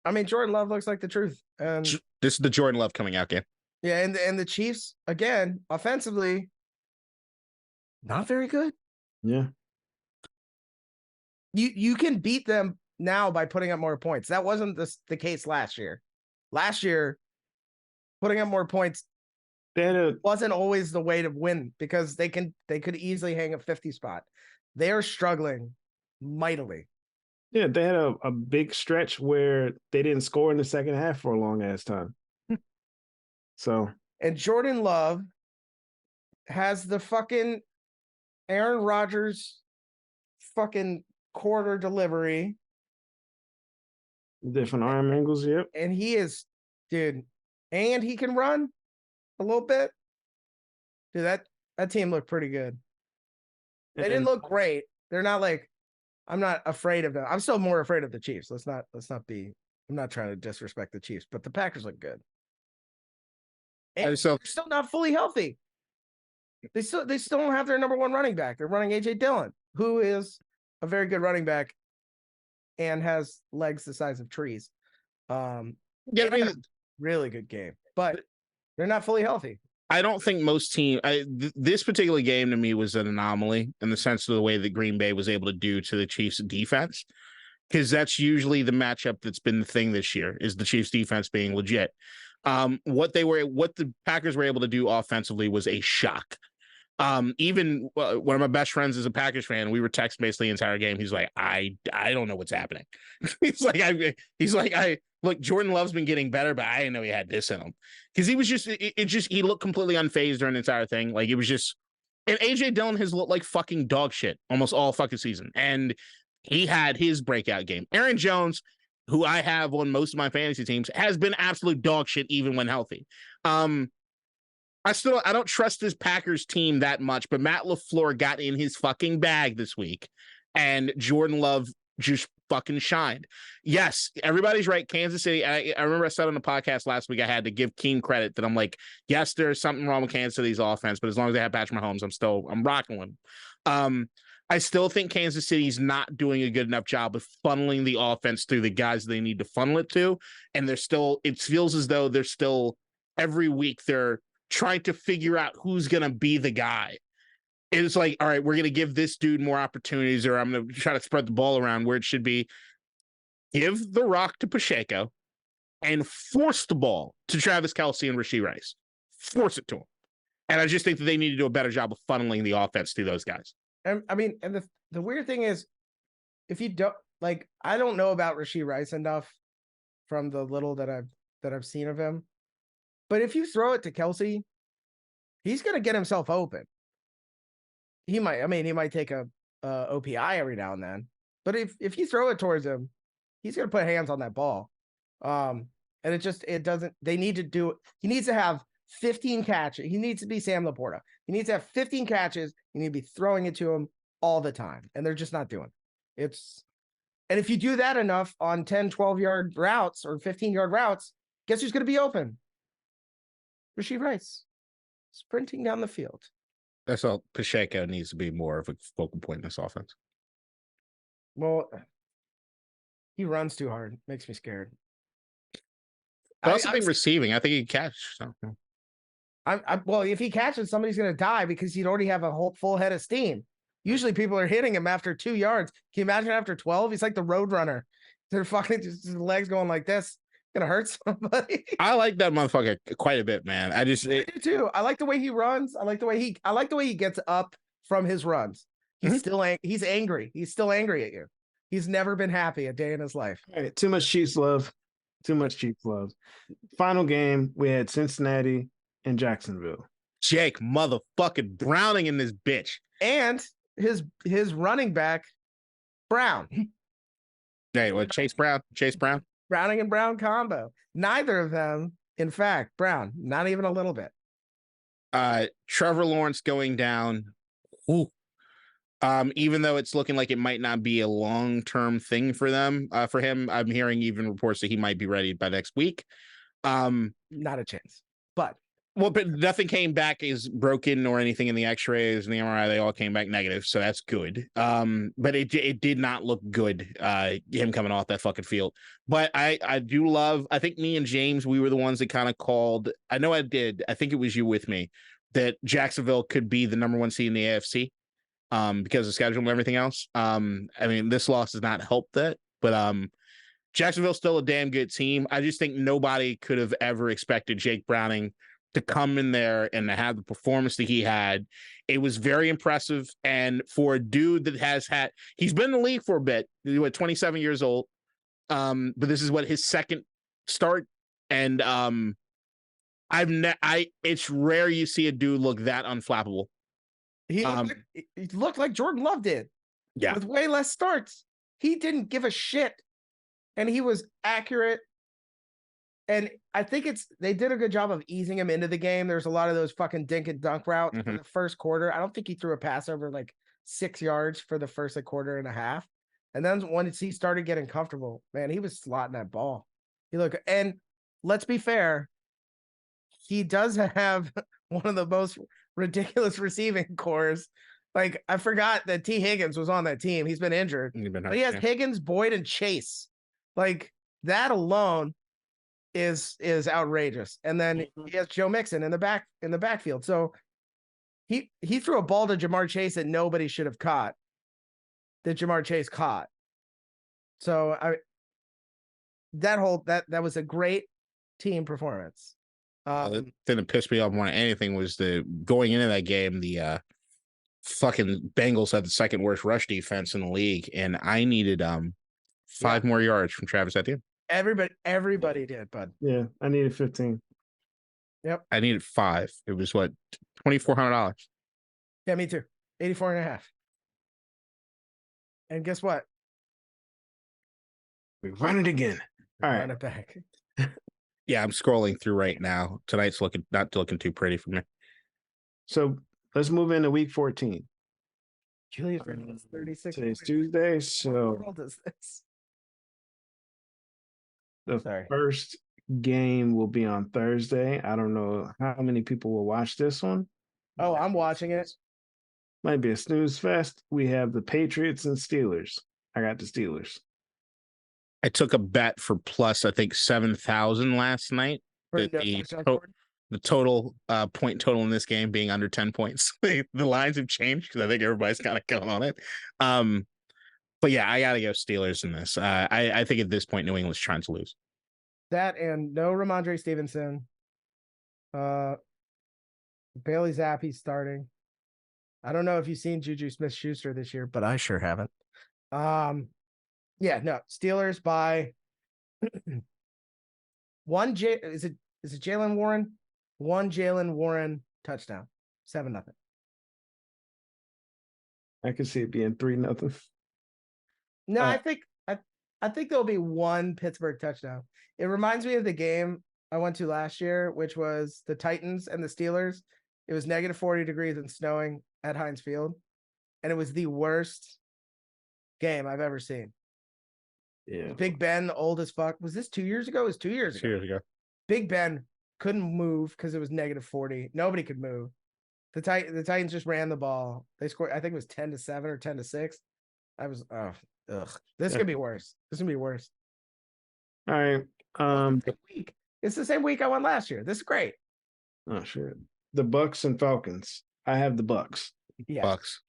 I mean, Jordan Love looks like the truth. And this is the Jordan Love coming out game. Yeah, and the Chiefs, again, offensively, not very good. Yeah. You can beat them now by putting up more points. That wasn't the case last year. Last year, putting up more points wasn't always the way to win because they could easily hang a 50 spot. They're struggling mightily. Yeah, they had a big stretch where they didn't score in the second half for a long ass time. So, and Jordan Love has the fucking Aaron Rodgers fucking quarter delivery. Different arm angles, yep. And he is, dude, and he can run a little bit. Dude, that team looked pretty good. They didn't look great. They're not like, I'm not afraid of them. I'm still more afraid of the Chiefs. Let's not be, I'm not trying to disrespect the Chiefs, but the Packers look good. And they're still not fully healthy. They still don't have their number one running back. They're running AJ Dillon, who is a very good running back and has legs the size of trees. Yeah, I mean, really good game, but they're not fully healthy. I don't think most teams. This particular game to me was an anomaly in the sense of the way that Green Bay was able to do to the Chiefs' defense, because that's usually the matchup that's been the thing this year is the Chiefs' defense being legit. What the Packers were able to do offensively was a shock. Even one of my best friends is a Packers fan. We were texting basically the entire game. He's like, I don't know what's happening. He's like, look, Jordan Love's been getting better, but I didn't know he had this in him because he was just, he looked completely unfazed during the entire thing. Like it was just, and AJ Dillon has looked like fucking dog shit almost all fucking season. And he had his breakout game. Aaron Jones, who I have on most of my fantasy teams, has been absolute dog shit even when healthy. I don't trust this Packers team that much, but Matt LaFleur got in his fucking bag this week, and Jordan Love just fucking shined. Yes, everybody's right. Kansas City. I remember I said on the podcast last week I had to give Keem credit that I'm like, yes, there's something wrong with Kansas City's offense, but as long as they have Patrick Mahomes, I'm rocking with them. I still think Kansas City's not doing a good enough job of funneling the offense through the guys they need to funnel it to, and it feels as though they're still every week they're trying to figure out who's going to be the guy. it's like, all right, we're going to give this dude more opportunities, or I'm going to try to spread the ball around where it should be. Give the rock to Pacheco and force the ball to Travis Kelce and Rashee Rice. Force it to him. And I just think that they need to do a better job of funneling the offense to those guys. And I mean, and the weird thing is, if you don't like, I don't know about Rashee Rice enough from the little that I've seen of him, but if you throw it to Kelce, he's going to get himself open. He might take a OPI every now and then, but if you throw it towards him, he's going to put hands on that ball. And it doesn't. They need to do it. He needs to have 15 catches. He needs to be Sam Laporta. He needs to have 15 catches. You need to be throwing it to him all the time, and they're just not doing it. And if you do that enough on 10, 12-yard routes or 15-yard routes, guess who's going to be open? Rashee Rice, sprinting down the field. That's all. Pacheco needs to be more of a focal point in this offense. Well, he runs too hard. Makes me scared. I also think receiving. I think he can catch. So. Well, if he catches, somebody's going to die because he'd already have a whole full head of steam. Usually people are hitting him after 2 yards. Can you imagine after 12? He's like the road runner. They're fucking just his legs going like this. Gonna hurt somebody. I like that motherfucker quite a bit, man. I do too. I like the way he runs. I like the way he gets up from his runs. He's he's angry. He's still angry at you. He's never been happy a day in his life. All right, too much Chiefs love. Too much Chiefs love. Final game, we had Cincinnati and Jacksonville. Jake motherfucking Browning in this bitch. And his running back, Brown. Hey, what, Chase Brown? Browning and Brown combo. Neither of them, in fact, Brown, not even a little bit. Trevor Lawrence going down. Ooh. Even though it's looking like it might not be a long-term thing for them, for him, I'm hearing even reports that he might be ready by next week. Not a chance. But nothing came back as broken or anything in the X-rays and the MRI. They all came back negative, so that's good. But it did not look good. Him coming off that fucking field. But I do love. I think me and James, we were the ones that kind of called. I know I did. I think it was you with me that Jacksonville could be the number 1 seed in the AFC. Because of schedule and everything else. I mean, this loss does not help that, but Jacksonville's still a damn good team. I just think nobody could have ever expected Jake Browning to come in there and to have the performance that he had. It was very impressive. And for a dude that he's been in the league for a bit, 27 years old. But this is his second start. And it's rare you see a dude look that unflappable. He looked like Jordan Love did. Yeah. With way less starts. He didn't give a shit. And he was accurate. And I think they did a good job of easing him into the game. There's a lot of those fucking dink and dunk routes in the first quarter. I don't think he threw a pass over like 6 yards for the first quarter and a half. And then once he started getting comfortable, man, he was slotting that ball. And let's be fair, he does have one of the most ridiculous receiving cores. Like, I forgot that T. Higgins was on that team. He's been injured. But he has Higgins, Boyd, and Chase. Like, that alone is outrageous. And then he has Joe Mixon in the backfield. So he threw a ball to Jamar Chase that nobody should have caught, that Jamar Chase caught. So that was a great team performance. The thing that pissed me off more than anything was going into that game, the fucking Bengals had the second worst rush defense in the league, and I needed 5 more yards from Travis Etienne. Everybody did, bud. Yeah, I needed 15. Yep. I needed 5. It was what, $2,400. Yeah, me too. 84 and a half. And guess what? We run it again. All right. Run it back. Yeah, I'm scrolling through right now. Tonight's not looking too pretty for me. So let's move into week 14. Julius 36. Today's Tuesday. So what in the world is this? The first game will be on Thursday. I don't know how many people will watch this one. Oh, I'm watching it. Might be a snooze fest. We have the Patriots and Steelers. I got the Steelers. I took a bet for plus, I think, 7,000 last night. That the the total point total in this game being under 10 points. The lines have changed because I think everybody's kind of going on it. But yeah, I gotta go Steelers in this. I think at this point New England's trying to lose. That and no Ramondre Stevenson. Bailey Zappe's starting. I don't know if you've seen Juju Smith-Schuster this year, but I sure haven't. Yeah, no, Steelers by one is it Jalen Warren? One Jalen Warren touchdown. 7-0. I can see it being 3-0. No, I think there'll be one Pittsburgh touchdown. It reminds me of the game I went to last year, which was the Titans and the Steelers. It was negative 40 degrees and snowing at Heinz Field, and it was the worst game I've ever seen. Yeah. Big Ben, old as fuck. Was this 2 years ago? It was 2 years ago. 2 years ago. Big Ben couldn't move because it was negative 40. Nobody could move. The Titans just ran the ball. They scored, I think it was 10-7 or 10-6. I was This could be worse. This could be worse. All right. It's the same week I won last year. This is great. Oh shit. The Bucks and Falcons. I have the Bucks. Yeah. Bucks.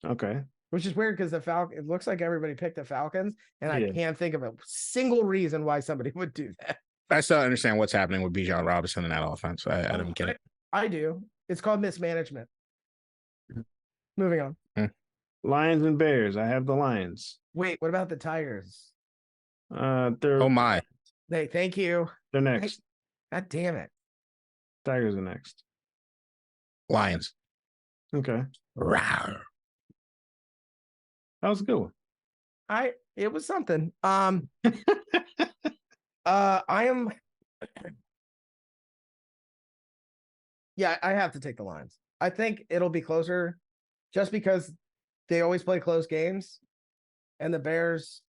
Okay. Which is weird because it looks like everybody picked the Falcons, and Yeah. I can't think of a single reason why somebody would do that. I still don't understand what's happening with Bijan Robinson in that offense. I don't get it. I do. It's called mismanagement. Moving on. Lions and Bears. I have the Lions. Wait, what about the Tigers? They're Oh my. Hey, thank you. They're next. God damn it. Tigers are next. Lions. Okay. Rawr. That was a good one. It was something. I am. Yeah, I have to take the Lions. I think it'll be closer just because they always play close games and the Bears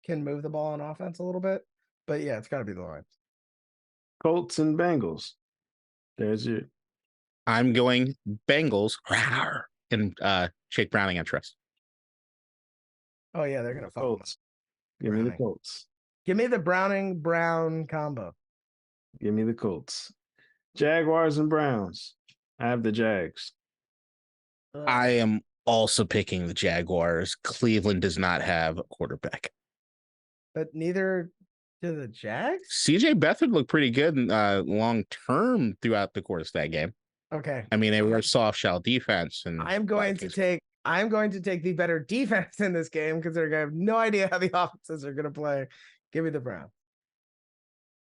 can move the ball on offense a little bit. But yeah, it's got to be the Lions. Colts and Bengals. There's your. I'm going Bengals. Rawr. And Jake Browning, I trust. Oh, yeah, they're going to fuck Colts. Give me the Colts. Give me the Browning-Brown combo. Give me the Colts. Jaguars and Browns. I have the Jags. I am also picking the Jaguars. Cleveland does not have a quarterback. But neither do the Jags? CJ Beathard looked pretty good long term throughout the course of that game. Okay. I mean, they were a soft shell defense. And I'm going to take the better defense in this game because they're going to have no idea how the offenses are going to play. Give me the Browns.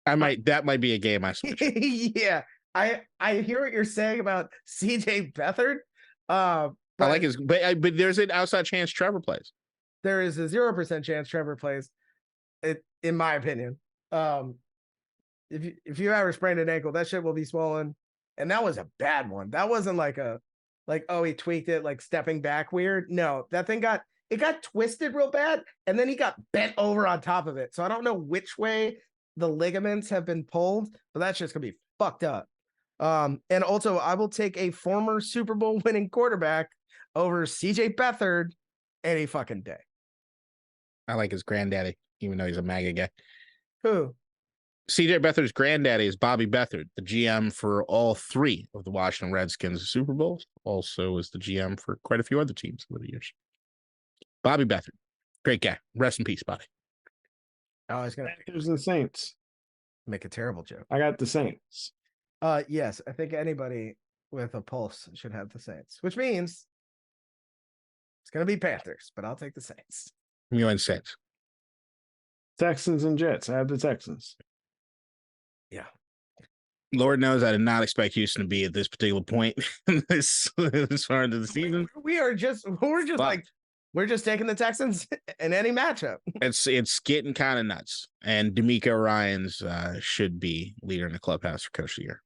That might be a game I switch. Yeah. I hear what you're saying about CJ Beathard. I like his, but there's an outside chance Trevor plays. There is a 0% chance Trevor plays, in my opinion. If you ever sprained an ankle, that shit will be swollen. And that was a bad one. That wasn't like he tweaked it, like stepping back weird. No, that thing got twisted real bad, and then he got bent over on top of it. So I don't know which way the ligaments have been pulled, but that's just gonna be fucked up. And also I will take a former Super Bowl winning quarterback over CJ Beathard any fucking day. I like his granddaddy, even though he's a MAGA guy. Who? CJ Beathard's granddaddy is Bobby Beathard, the GM for all three of the Washington Redskins Super Bowls. Also is the GM for quite a few other teams over the years. Bobby Beathard, great guy. Rest in peace, Bobby. Oh, he's gonna Panthers and Saints. make a terrible joke. I got the Saints. Yes, I think anybody with a pulse should have the Saints, which means it's gonna be Panthers, but I'll take the Saints. You and Saints. Texans and Jets. I have the Texans. Yeah. Lord knows I did not expect Houston to be at this particular point this far into the season. We're just taking the Texans in any matchup. It's getting kind of nuts. And D'Amico Ryans should be leader in the clubhouse for Coach of the Year.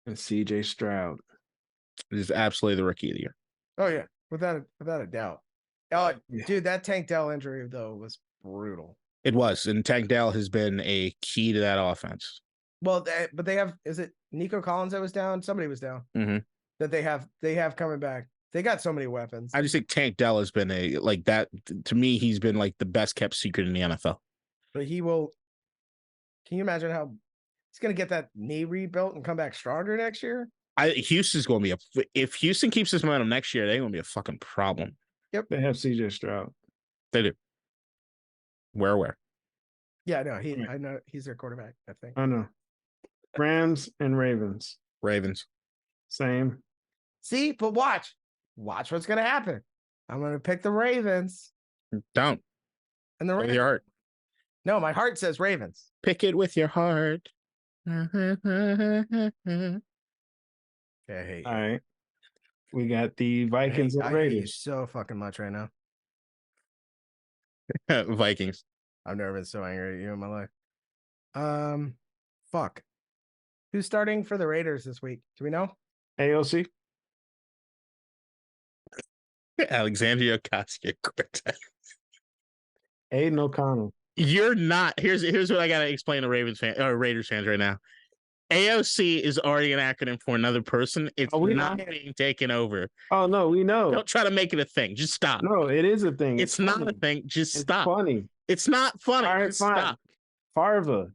And CJ Stroud. It is absolutely the rookie of the year. Oh yeah, without a doubt. Oh, Yeah. Dude, that Tank Dell injury though was brutal. It was, and Tank Dell has been a key to that offense. Well, but they have. Is it Nico Collins that was down? Somebody was down. Mm-hmm. That they have coming back. They got so many weapons. I just think Tank Dell has been to me, he's been like the best kept secret in the NFL. But he will. Can you imagine how he's gonna get that knee rebuilt and come back stronger next year. Houston's going to be if Houston keeps this momentum next year, they're going to be a fucking problem. Yep, they have CJ Stroud. They do. Where? Yeah, no, I know he's their quarterback. I think. I know. Rams and Ravens. Ravens. Same. See, but watch what's gonna happen. I'm gonna pick the Ravens. Don't. And the with your heart. No, my heart says Ravens. Pick it with your heart. Okay, I hate you. All right. We got the Vikings and I hate you Raiders. so fucking much right now. Vikings. I've never been so angry at you in my life. Fuck. Who's starting for the Raiders this week? Do we know? AOC. Alexandria Ocasio-Cortez. Aiden O'Connell. You're not. Here's what I gotta explain to Raiders fans right now. AOC is already an acronym for another person. It's not being taken over. Oh no, we know. Don't try to make it a thing. Just stop. No, it is a thing. It's not a thing. Just stop. Funny. It's not funny. All right, Just fine. stop. Farva.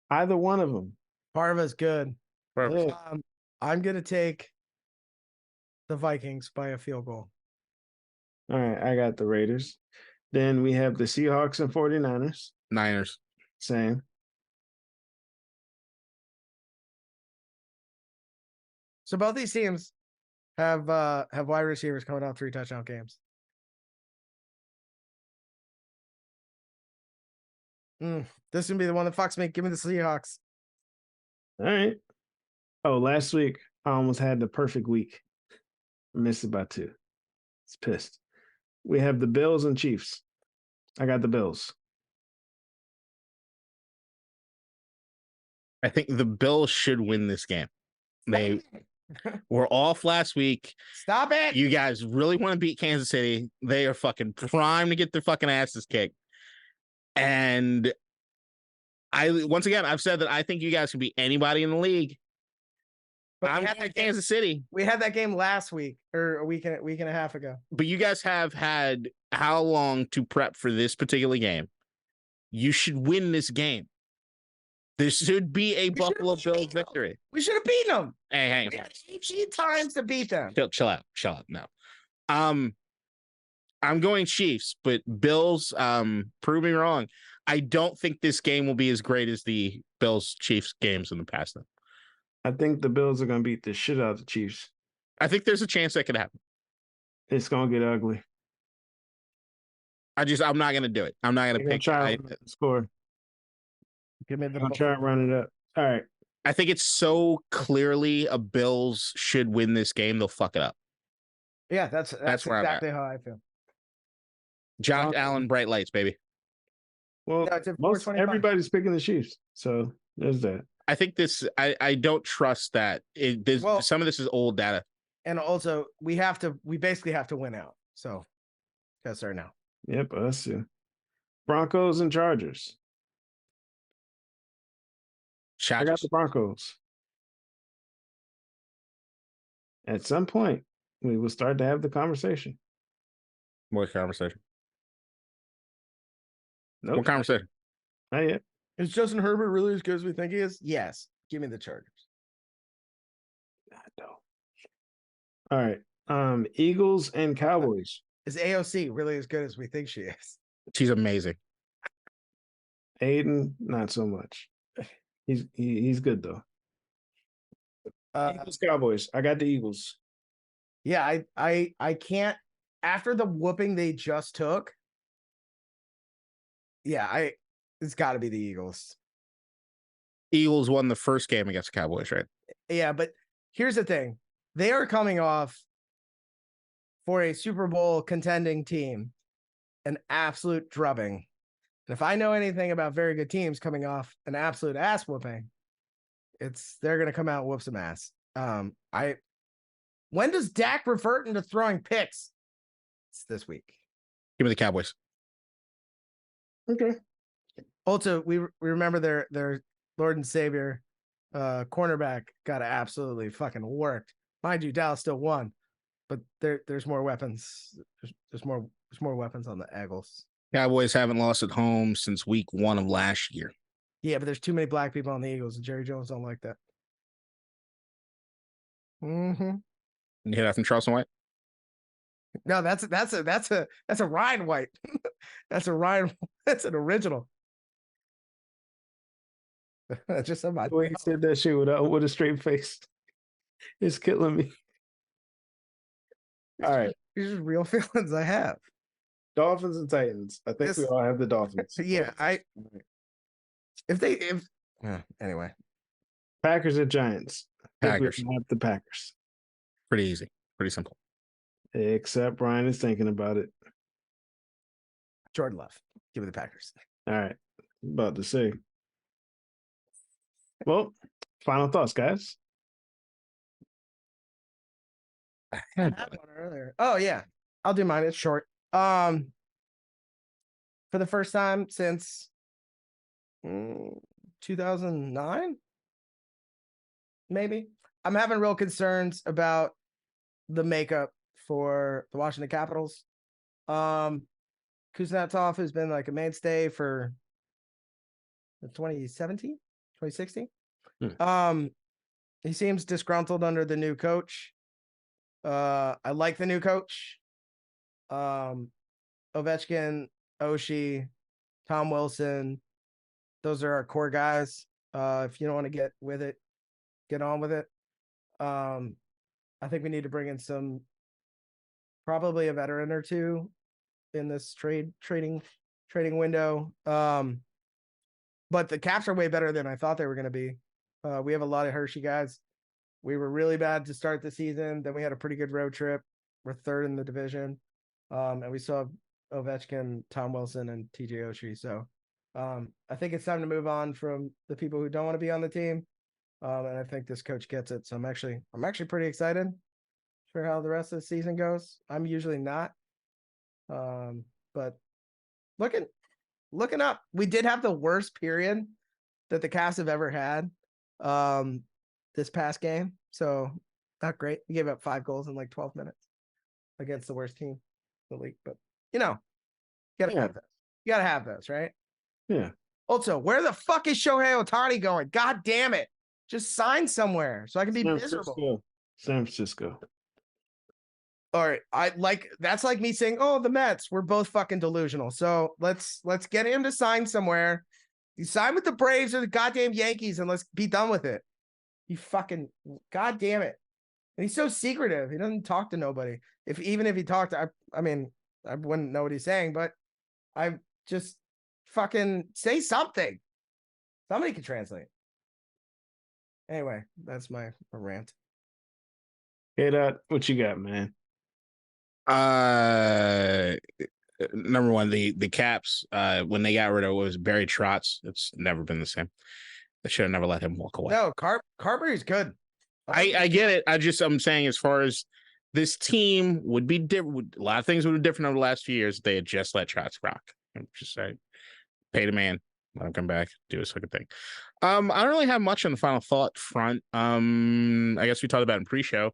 Either one of them. Farva's good. Yeah. I'm gonna take the Vikings by a field goal. All right, I got the Raiders. Then we have the Seahawks and 49ers. Niners. Same. So both these teams have wide receivers coming off 3 touchdown games. This is gonna be the one that fucks me. Give me the Seahawks. All right. Oh, last week I almost had the perfect week. Missed it by 2. It's pissed. We have the Bills and Chiefs. I got the Bills. I think the Bills should win this game. They were off last week. Stop it. You guys really want to beat Kansas City. They are fucking primed to get their fucking asses kicked. And once again, I've said that I think you guys can beat anybody in the league. But I'm going Kansas City. We had that game last week or a week and a half ago. But you guys have had how long to prep for this particular game? You should win this game. This should be a Buffalo Bills victory. We should have beaten them. Hey, hang on. We had 18 times to beat them. Chill out. No. I'm going Chiefs, but Bills, prove me wrong. I don't think this game will be as great as the Bills-Chiefs games in the past, though. I think the Bills are going to beat the shit out of the Chiefs. I think there's a chance that could happen. It's going to get ugly. I'm not going to do it. I'm not going to pick. Try to score. Give me the. I'll try and run it up. All right. I think it's so clearly a Bills should win this game. They'll fuck it up. Yeah, that's where exactly how I feel. Josh Allen, bright lights, baby. Well, no, everybody's picking the Chiefs. So there's that. I think this. I don't trust that. Some of this is old data. And also, we basically have to win out. So that's start now. Yep, us too. Broncos and Chargers. I got the Broncos. At some point, we will start to have the conversation. What conversation? Nope. What conversation? Not yet. Is Justin Herbert really as good as we think he is? Yes. Give me the Chargers. No. All right. Eagles and Cowboys. Is AOC really as good as we think she is? She's amazing. Aiden, not so much. He's good though. Eagles, Cowboys. I got the Eagles. Yeah, I can't. After the whooping they just took. Yeah, it's got to be the Eagles. Eagles won the first game against the Cowboys, right? Yeah, but here's the thing. They are coming off for a Super Bowl contending team, an absolute drubbing. And if I know anything about very good teams coming off an absolute ass whooping, they're going to come out and whoop some ass. When does Dak revert into throwing picks? It's this week. Give me the Cowboys. Okay. Also, we remember their Lord and Savior cornerback got absolutely fucking worked. Mind you, Dallas still won, but there's more weapons. There's more weapons on the Eagles. Cowboys haven't lost at home since week 1 of last year. Yeah, but there's too many black people on the Eagles, and Jerry Jones don't like that. Mm-hmm. You hear that from Charleston White? No, that's a Ryan White. That's a Ryan. That's an original. That's just somebody. The way he said that shit with a straight face, it's killing me. All right, These are real feelings I have. Dolphins and Titans. I think we all have the Dolphins. Yeah, anyway. Packers and Giants. Packers. We have the Packers. Pretty easy. Pretty simple. Except Brian is thinking about it. Jordan Love. Give me the Packers. All right. About to say. Well, final thoughts, guys. I had one earlier. Oh yeah. I'll do mine. It's short. For the first time since 2009, maybe, I'm having real concerns about the makeup for the Washington Capitals. Kuznetsov has been like a mainstay for 2017, 2016. He seems disgruntled under the new coach. I like the new coach. Ovechkin, Oshie, Tom Wilson. Those are our core guys. If you don't want to get with it, get on with it. I think we need to bring in probably a veteran or two in this trading window. But the Caps are way better than I thought they were going to be. We have a lot of Hershey guys. We were really bad to start the season. Then we had a pretty good road trip. We're third in the division. And we saw Ovechkin, Tom Wilson, and TJ Oshie. So I think it's time to move on from the people who don't want to be on the team. And I think this coach gets it. So I'm actually pretty excited for how the rest of the season goes. I'm usually not. But looking up, we did have the worst period that the Cavs have ever had this past game. So not great. We gave up 5 goals in like 12 minutes against the worst team in the league. But you gotta have those. You gotta have those, right? Yeah. Also, where the fuck is Shohei Ohtani going? God damn it. Just sign somewhere so I can be miserable. San Francisco. All right. That's like me saying, oh, the Mets, we're both fucking delusional. So let's get him to sign somewhere. You sign with the Braves or the goddamn Yankees and let's be done with it. You fucking god damn it. And he's so secretive. He doesn't talk to nobody. Even if he talked, I mean, I wouldn't know what he's saying, but I just fucking say something. Somebody can translate. Anyway, that's my rant. KDot, what you got, man? Number one, the Caps, when they got rid of what was Barry Trotz, it's never been the same. They should have never let him walk away. No, Carberry's good. I get it. I'm saying as far as this team would be different, a lot of things would be different over the last few years if they had just let Trotz rock. I'm just saying, pay the man, let him come back, do his fucking thing. I don't really have much on the final thought front. I guess we talked about it in pre-show,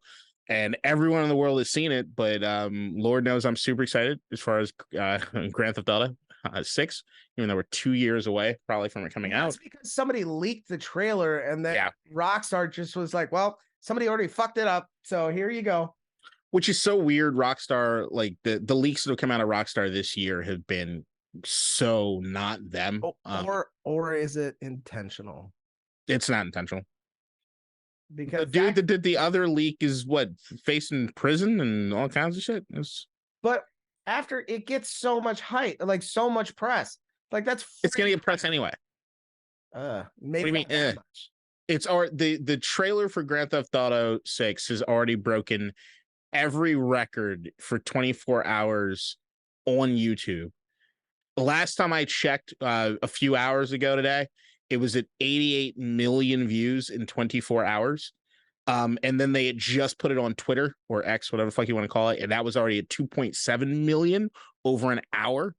and everyone in the world has seen it, but Lord knows I'm super excited as far as Grand Theft Auto 6, even though we're 2 years away probably from it coming out. That's because somebody leaked the trailer and then Rockstar just was like, well, somebody already fucked it up, so here you go. Which is so weird. Rockstar, like the leaks that have come out of Rockstar this year have been so not them. Or is it intentional? It's not intentional. Because the dude that did the other leak is facing prison and all kinds of shit. But after it gets so much hype, like so much press, like it's gonna get press anyway. Maybe. What do you mean? It's the trailer for Grand Theft Auto 6 has already broken every record for 24 hours on YouTube. Last time I checked a few hours ago today, it was at 88 million views in 24 hours. And then they had just put it on Twitter or X, whatever the fuck you want to call it. And that was already at 2.7 million over an hour.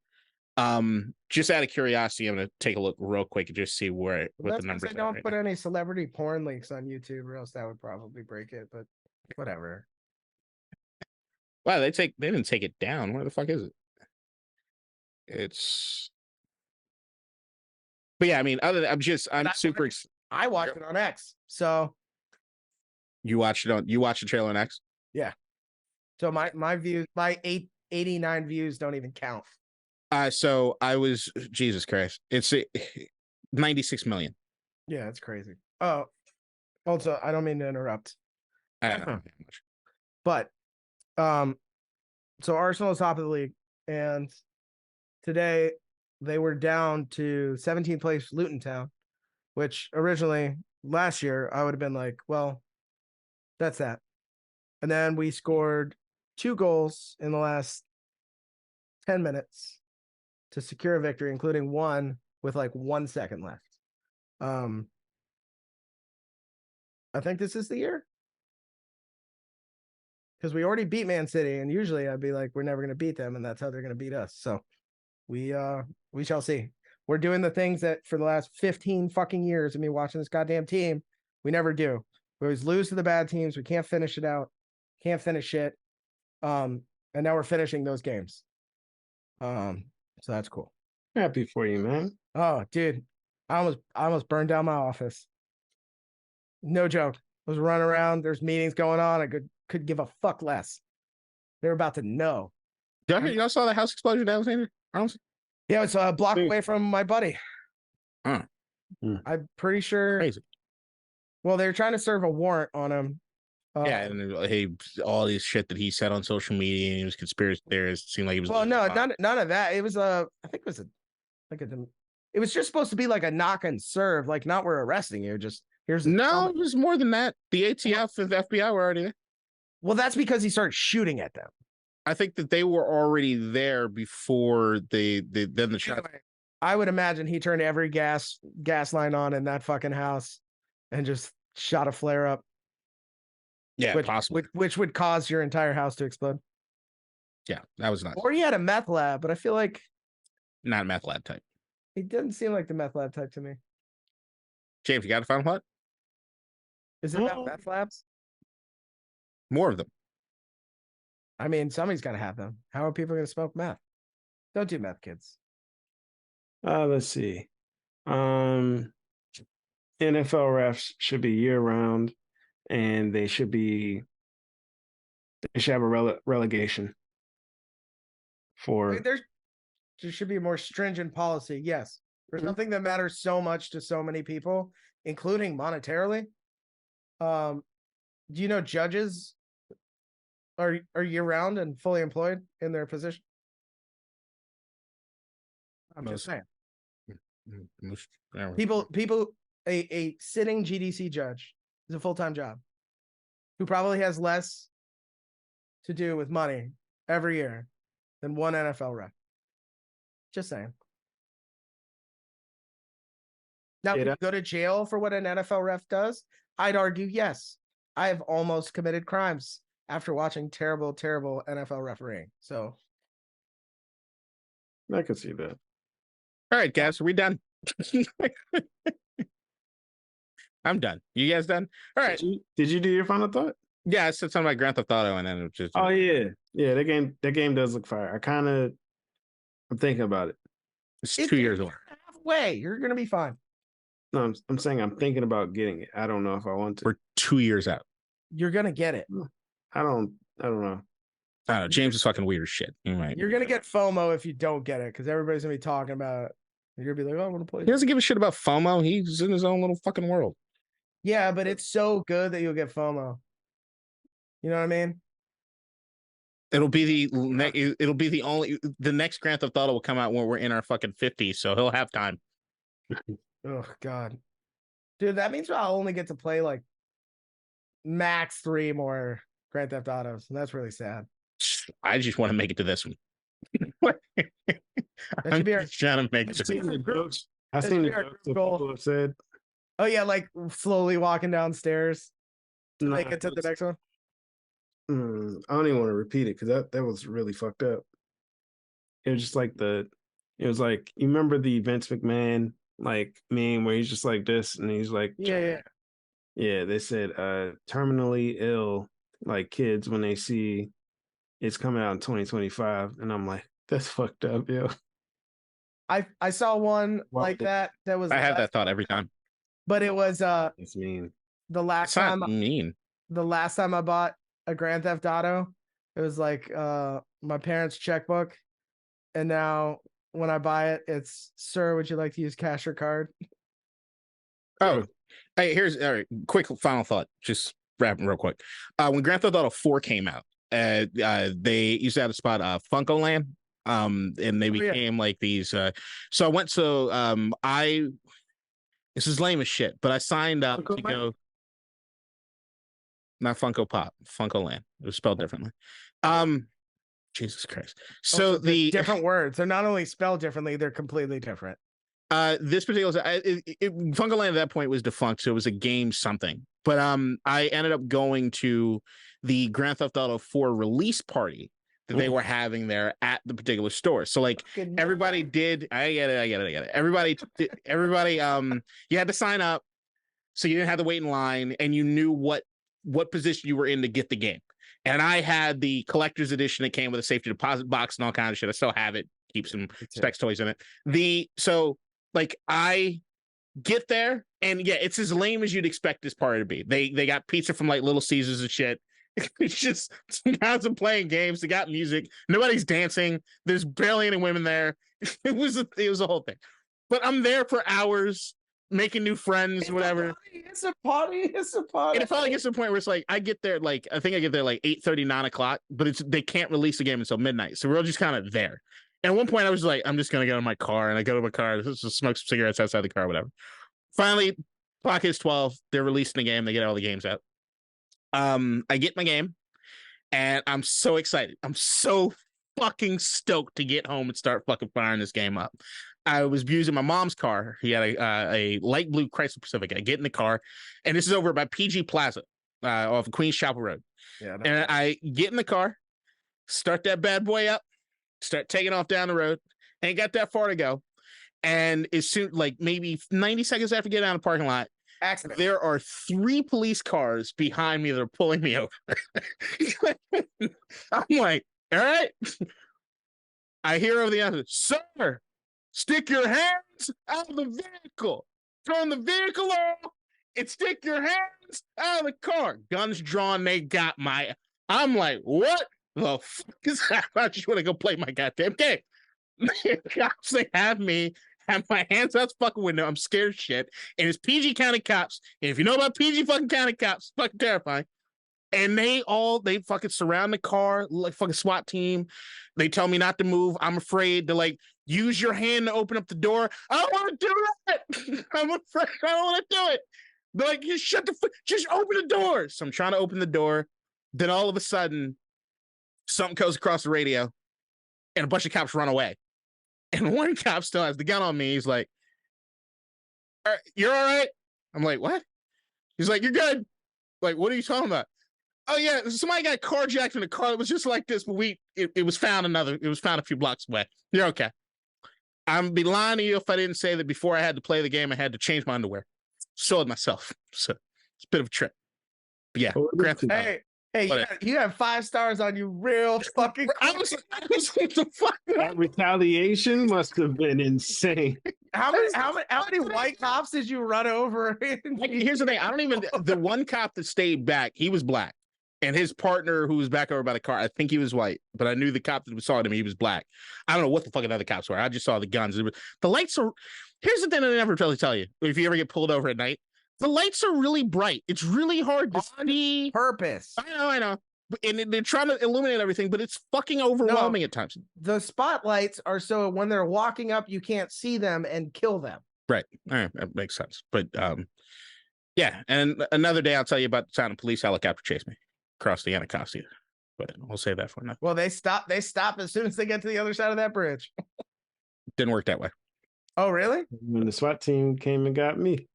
Just out of curiosity, I'm going to take a look real quick and just see what the numbers are. Don't put any celebrity porn links on YouTube or else that would probably break it, but whatever. Wow, they didn't take it down. Where the fuck is it? It's But yeah, I mean, I'm super. I watched it on X, so you watched the trailer on X. Yeah. So my views, my 89 views don't even count. So I was Jesus Christ. It's 96 million. Yeah, it's crazy. Oh, also, I don't mean to interrupt. I don't know much. But so Arsenal is top of the league, and today they were down to 17th place Luton Town, which originally last year I would have been like, well, that's that. And then we scored 2 goals in the last 10 minutes to secure a victory, including one with like 1 second left. I think this is the year, because we already beat Man City, and usually I'd be like, we're never going to beat them, and that's how they're going to beat us. So we shall see. We're doing the things that for the last 15 fucking years of me watching this goddamn team, we never do. We always lose to the bad teams. We can't finish it out. Can't finish shit. And now we're finishing those games. So that's cool. Happy for you, man. Oh, dude. I almost burned down my office. No joke. I was running around. There's meetings going on. I could give a fuck less. They're about to know. Y'all saw the house explosion downstairs? Yeah, it's a block away from my buddy. Huh. I'm pretty sure. Crazy. Well, they're trying to serve a warrant on him. Yeah, and all this shit that he said on social media, and he was conspiracy theorist. It seemed like he was. Well, no, none of that. It was I think it was it was just supposed to be like a knock and serve, like not we're arresting you. Just here's no, it was more than that. The ATF and the FBI were already there. Well, that's because he started shooting at them. I think that they were already there before then the shot. Anyway, I would imagine he turned every gas line on in that fucking house and just shot a flare up. Yeah, possibly. Which would cause your entire house to explode. Yeah, that was nuts. Or he had a meth lab, but I feel like not a meth lab type. He didn't seem like the meth lab type to me. James, you got a final thought? Is it about meth labs? More of them. I mean, somebody's got to have them. How are people going to smoke meth? Don't do meth, kids. Let's see. NFL refs should be year round, and they should have a relegation for. There should be a more stringent policy. Yes, there's something that matters so much to so many people, including monetarily. Do you know judges are year round and fully employed in their position? I'm just saying. People, a sitting GDC judge is a full-time job who probably has less to do with money every year than one NFL ref. Just saying. Now, if you go to jail for what an NFL ref does, I'd argue yes. I have almost committed crimes after watching terrible, terrible NFL refereeing. So I could see that. All right, guys, are we done? I'm done. You guys done? All right. Did you do your final thought? Yeah, I said something about Grand Theft Auto, and then it was just. Oh yeah, that game does look fire. I'm thinking about it. It's 2 years away. Halfway, you're gonna be fine. No, I'm saying I'm thinking about getting it. I don't know if I want to. We're 2 years out. You're gonna get it. I don't know. I don't know. James is fucking weird as shit. You're gonna get FOMO if you don't get it, because everybody's gonna be talking about it. You're gonna be like, "Oh, I want to play." He doesn't give a shit about FOMO. He's in his own little fucking world. Yeah, but it's so good that you'll get FOMO. You know what I mean? It'll be the next Grand Theft Auto will come out when we're in our fucking 50s, so he'll have time. Oh God, dude, that means I'll only get to play like max 3 more Grand Theft Autos, and that's really sad. I just want to make it to this one. That should be our trying to make it. I've seen the jokes that people have said. Oh yeah, like slowly walking downstairs to make it to the next one. I don't even want to repeat it because that was really fucked up. It was just like it was like, you remember the Vince McMahon like meme where he's just like this and he's like, yeah. They said terminally ill like kids when they see it's coming out in 2025, and I'm like, that's fucked up, yo. I saw one Well, like that was I had that thought every time. but it was It's mean. the last It's not time mean. the last time I bought a Grand Theft Auto, it was like my parents' checkbook, and now when I buy it, it's, sir, would you like to use cash or card? Oh, hey, here's all right. Quick final thought. Just wrapping real quick. When Grand Theft Auto 4 came out, they used to have a spot, Funko Land. And they became like these. So I went. So this is lame as shit, but I signed up to go. Not Funko Pop, Funko Land. It was spelled differently. Jesus Christ. So the different words. They're not only spelled differently, they're completely different. This particular Funko Land at that point was defunct, so it was a game something. But I ended up going to the Grand Theft Auto 4 release party that they were having there at the particular store. So like everybody did. I get it. Everybody, you had to sign up, so you didn't have to wait in line, and you knew what position you were in to get the game. And I had the collector's edition that came with a safety deposit box and all kinds of shit. I still have it. Keep some Specs toys in it. So like I get there, and yeah, it's as lame as you'd expect this party to be. They got pizza from like Little Caesars and shit. It's just some guys are playing games. They got music. Nobody's dancing. There's barely any women there. It was a whole thing. But I'm there for hours, making new friends, whatever. It's a party. And it finally gets to the point where it's like I get there like 8:30, 9 o'clock, but they can't release the game until midnight. So we're all just kind of there. And at one point I was like, I'm just gonna go to my car, and I go to my car, just smoke some cigarettes outside the car, whatever. Finally, clock is 12. They're releasing the game. They get all the games out. I get my game, and I'm so excited. I'm so fucking stoked to get home and start fucking firing this game up. I was using my mom's car. He had a light blue Chrysler Pacifica. I get in the car, and this is over by PG Plaza off of Queens Chapel Road. Yeah, and I get in the car, start that bad boy up, start taking off down the road. Ain't got that far to go. And as soon, like maybe 90 seconds after getting out of the parking lot, accident. There are 3 police cars behind me that are pulling me over. I'm like, all right. I hear over the answer, sir, stick your hands out of the vehicle. Turn the vehicle off and stick your hands out of the car. Guns drawn, they got my... I'm like, what the fuck is that? I just want to go play my goddamn game. The cops, they have me, have my hands out the fucking window. I'm scared as shit. And it's PG County cops. And if you know about PG fucking County cops, fucking terrifying. And they fucking surround the car like fucking SWAT team. They tell me not to move. I'm afraid to like use your hand to open up the door. I don't want to do that. I'm afraid. I don't want to do it. They're like, just open the door. So I'm trying to open the door. Then all of a sudden, something goes across the radio, and a bunch of cops run away. And one cop still has the gun on me. He's like, "You're all right?" I'm like, "What?" He's like, "You're good." Like, what are you talking about? Oh yeah, somebody got carjacked in a car that was just like this, but it was found a few blocks away. You're okay. I'd be lying to you if I didn't say that before I had to play the game, I had to change my underwear. Soiled myself. So it's a bit of a trip. But yeah, Hey, you have 5 stars on you real fucking quick. I was what the fuck? That retaliation must have been insane. How many white cops did you run over? Here's the thing. The one cop that stayed back, he was black. And his partner who was back over by the car, I think he was white. But I knew the cop that saw him, he was black. I don't know what the fucking other cops were. I just saw the guns. The lights are... Here's the thing I never really tell you. If you ever get pulled over at night, the lights are really bright. It's really hard to see. Purpose. I know. And they're trying to illuminate everything, but it's fucking overwhelming at times. The spotlights are so when they're walking up, you can't see them and kill them. Right. All right. That makes sense. But yeah. And another day I'll tell you about the time a police helicopter chased me across the Anacostia. But we'll save that for another. Well, they stop as soon as they get to the other side of that bridge. Didn't work that way. Oh, really? When the SWAT team came and got me.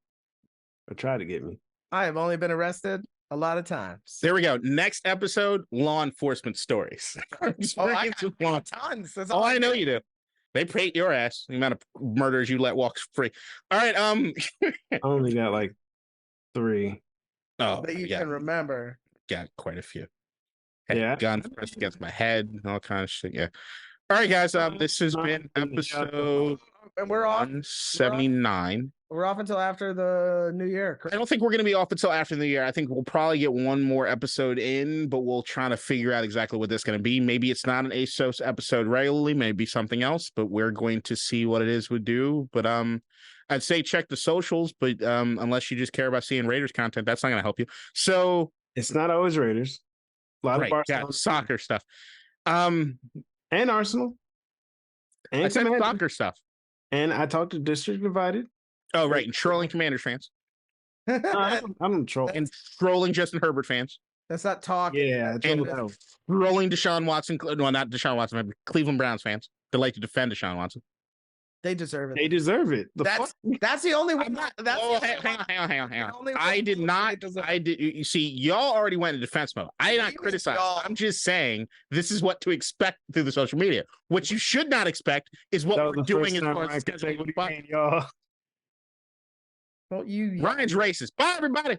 Or tried to get me. I have only been arrested a lot of times. There we go. Next episode, law enforcement stories. I got tons. That's all I know you do. They paid your ass. The amount of murders you let walk free. All right. I only got like 3. Oh, that you can remember. Got quite a few. Had gun pressed against my head and all kinds of shit. Yeah. All right, guys. This has been episode and we're off 179. We're off until after the new year. I don't think we're going to be off until after the new year. I think we'll probably get one more episode in, but we'll try to figure out exactly what this is going to be. Maybe it's not an ASOS episode regularly, maybe something else, but we're going to see what it is we do. But I'd say check the socials, but unless you just care about seeing Raiders content, that's not going to help you. So it's not always Raiders. A lot of Barcelona soccer stuff. And Arsenal. And I said soccer stuff. And I talked to District Divided. Oh, right. And trolling Commanders fans. I'm trolling. And trolling Justin Herbert fans. That's not talk. Yeah. And trolling Deshaun Watson. No, not Deshaun Watson. But Cleveland Browns fans. They like to defend Deshaun Watson. They deserve it. They deserve it. That's the only one. Hang on. I did not. You see, y'all already went into defense mode. I did not criticize. I'm just saying this is what to expect through the social media. What you should not expect is what we're doing as far as scheduling. Well, Ryan's racist. Bye, everybody.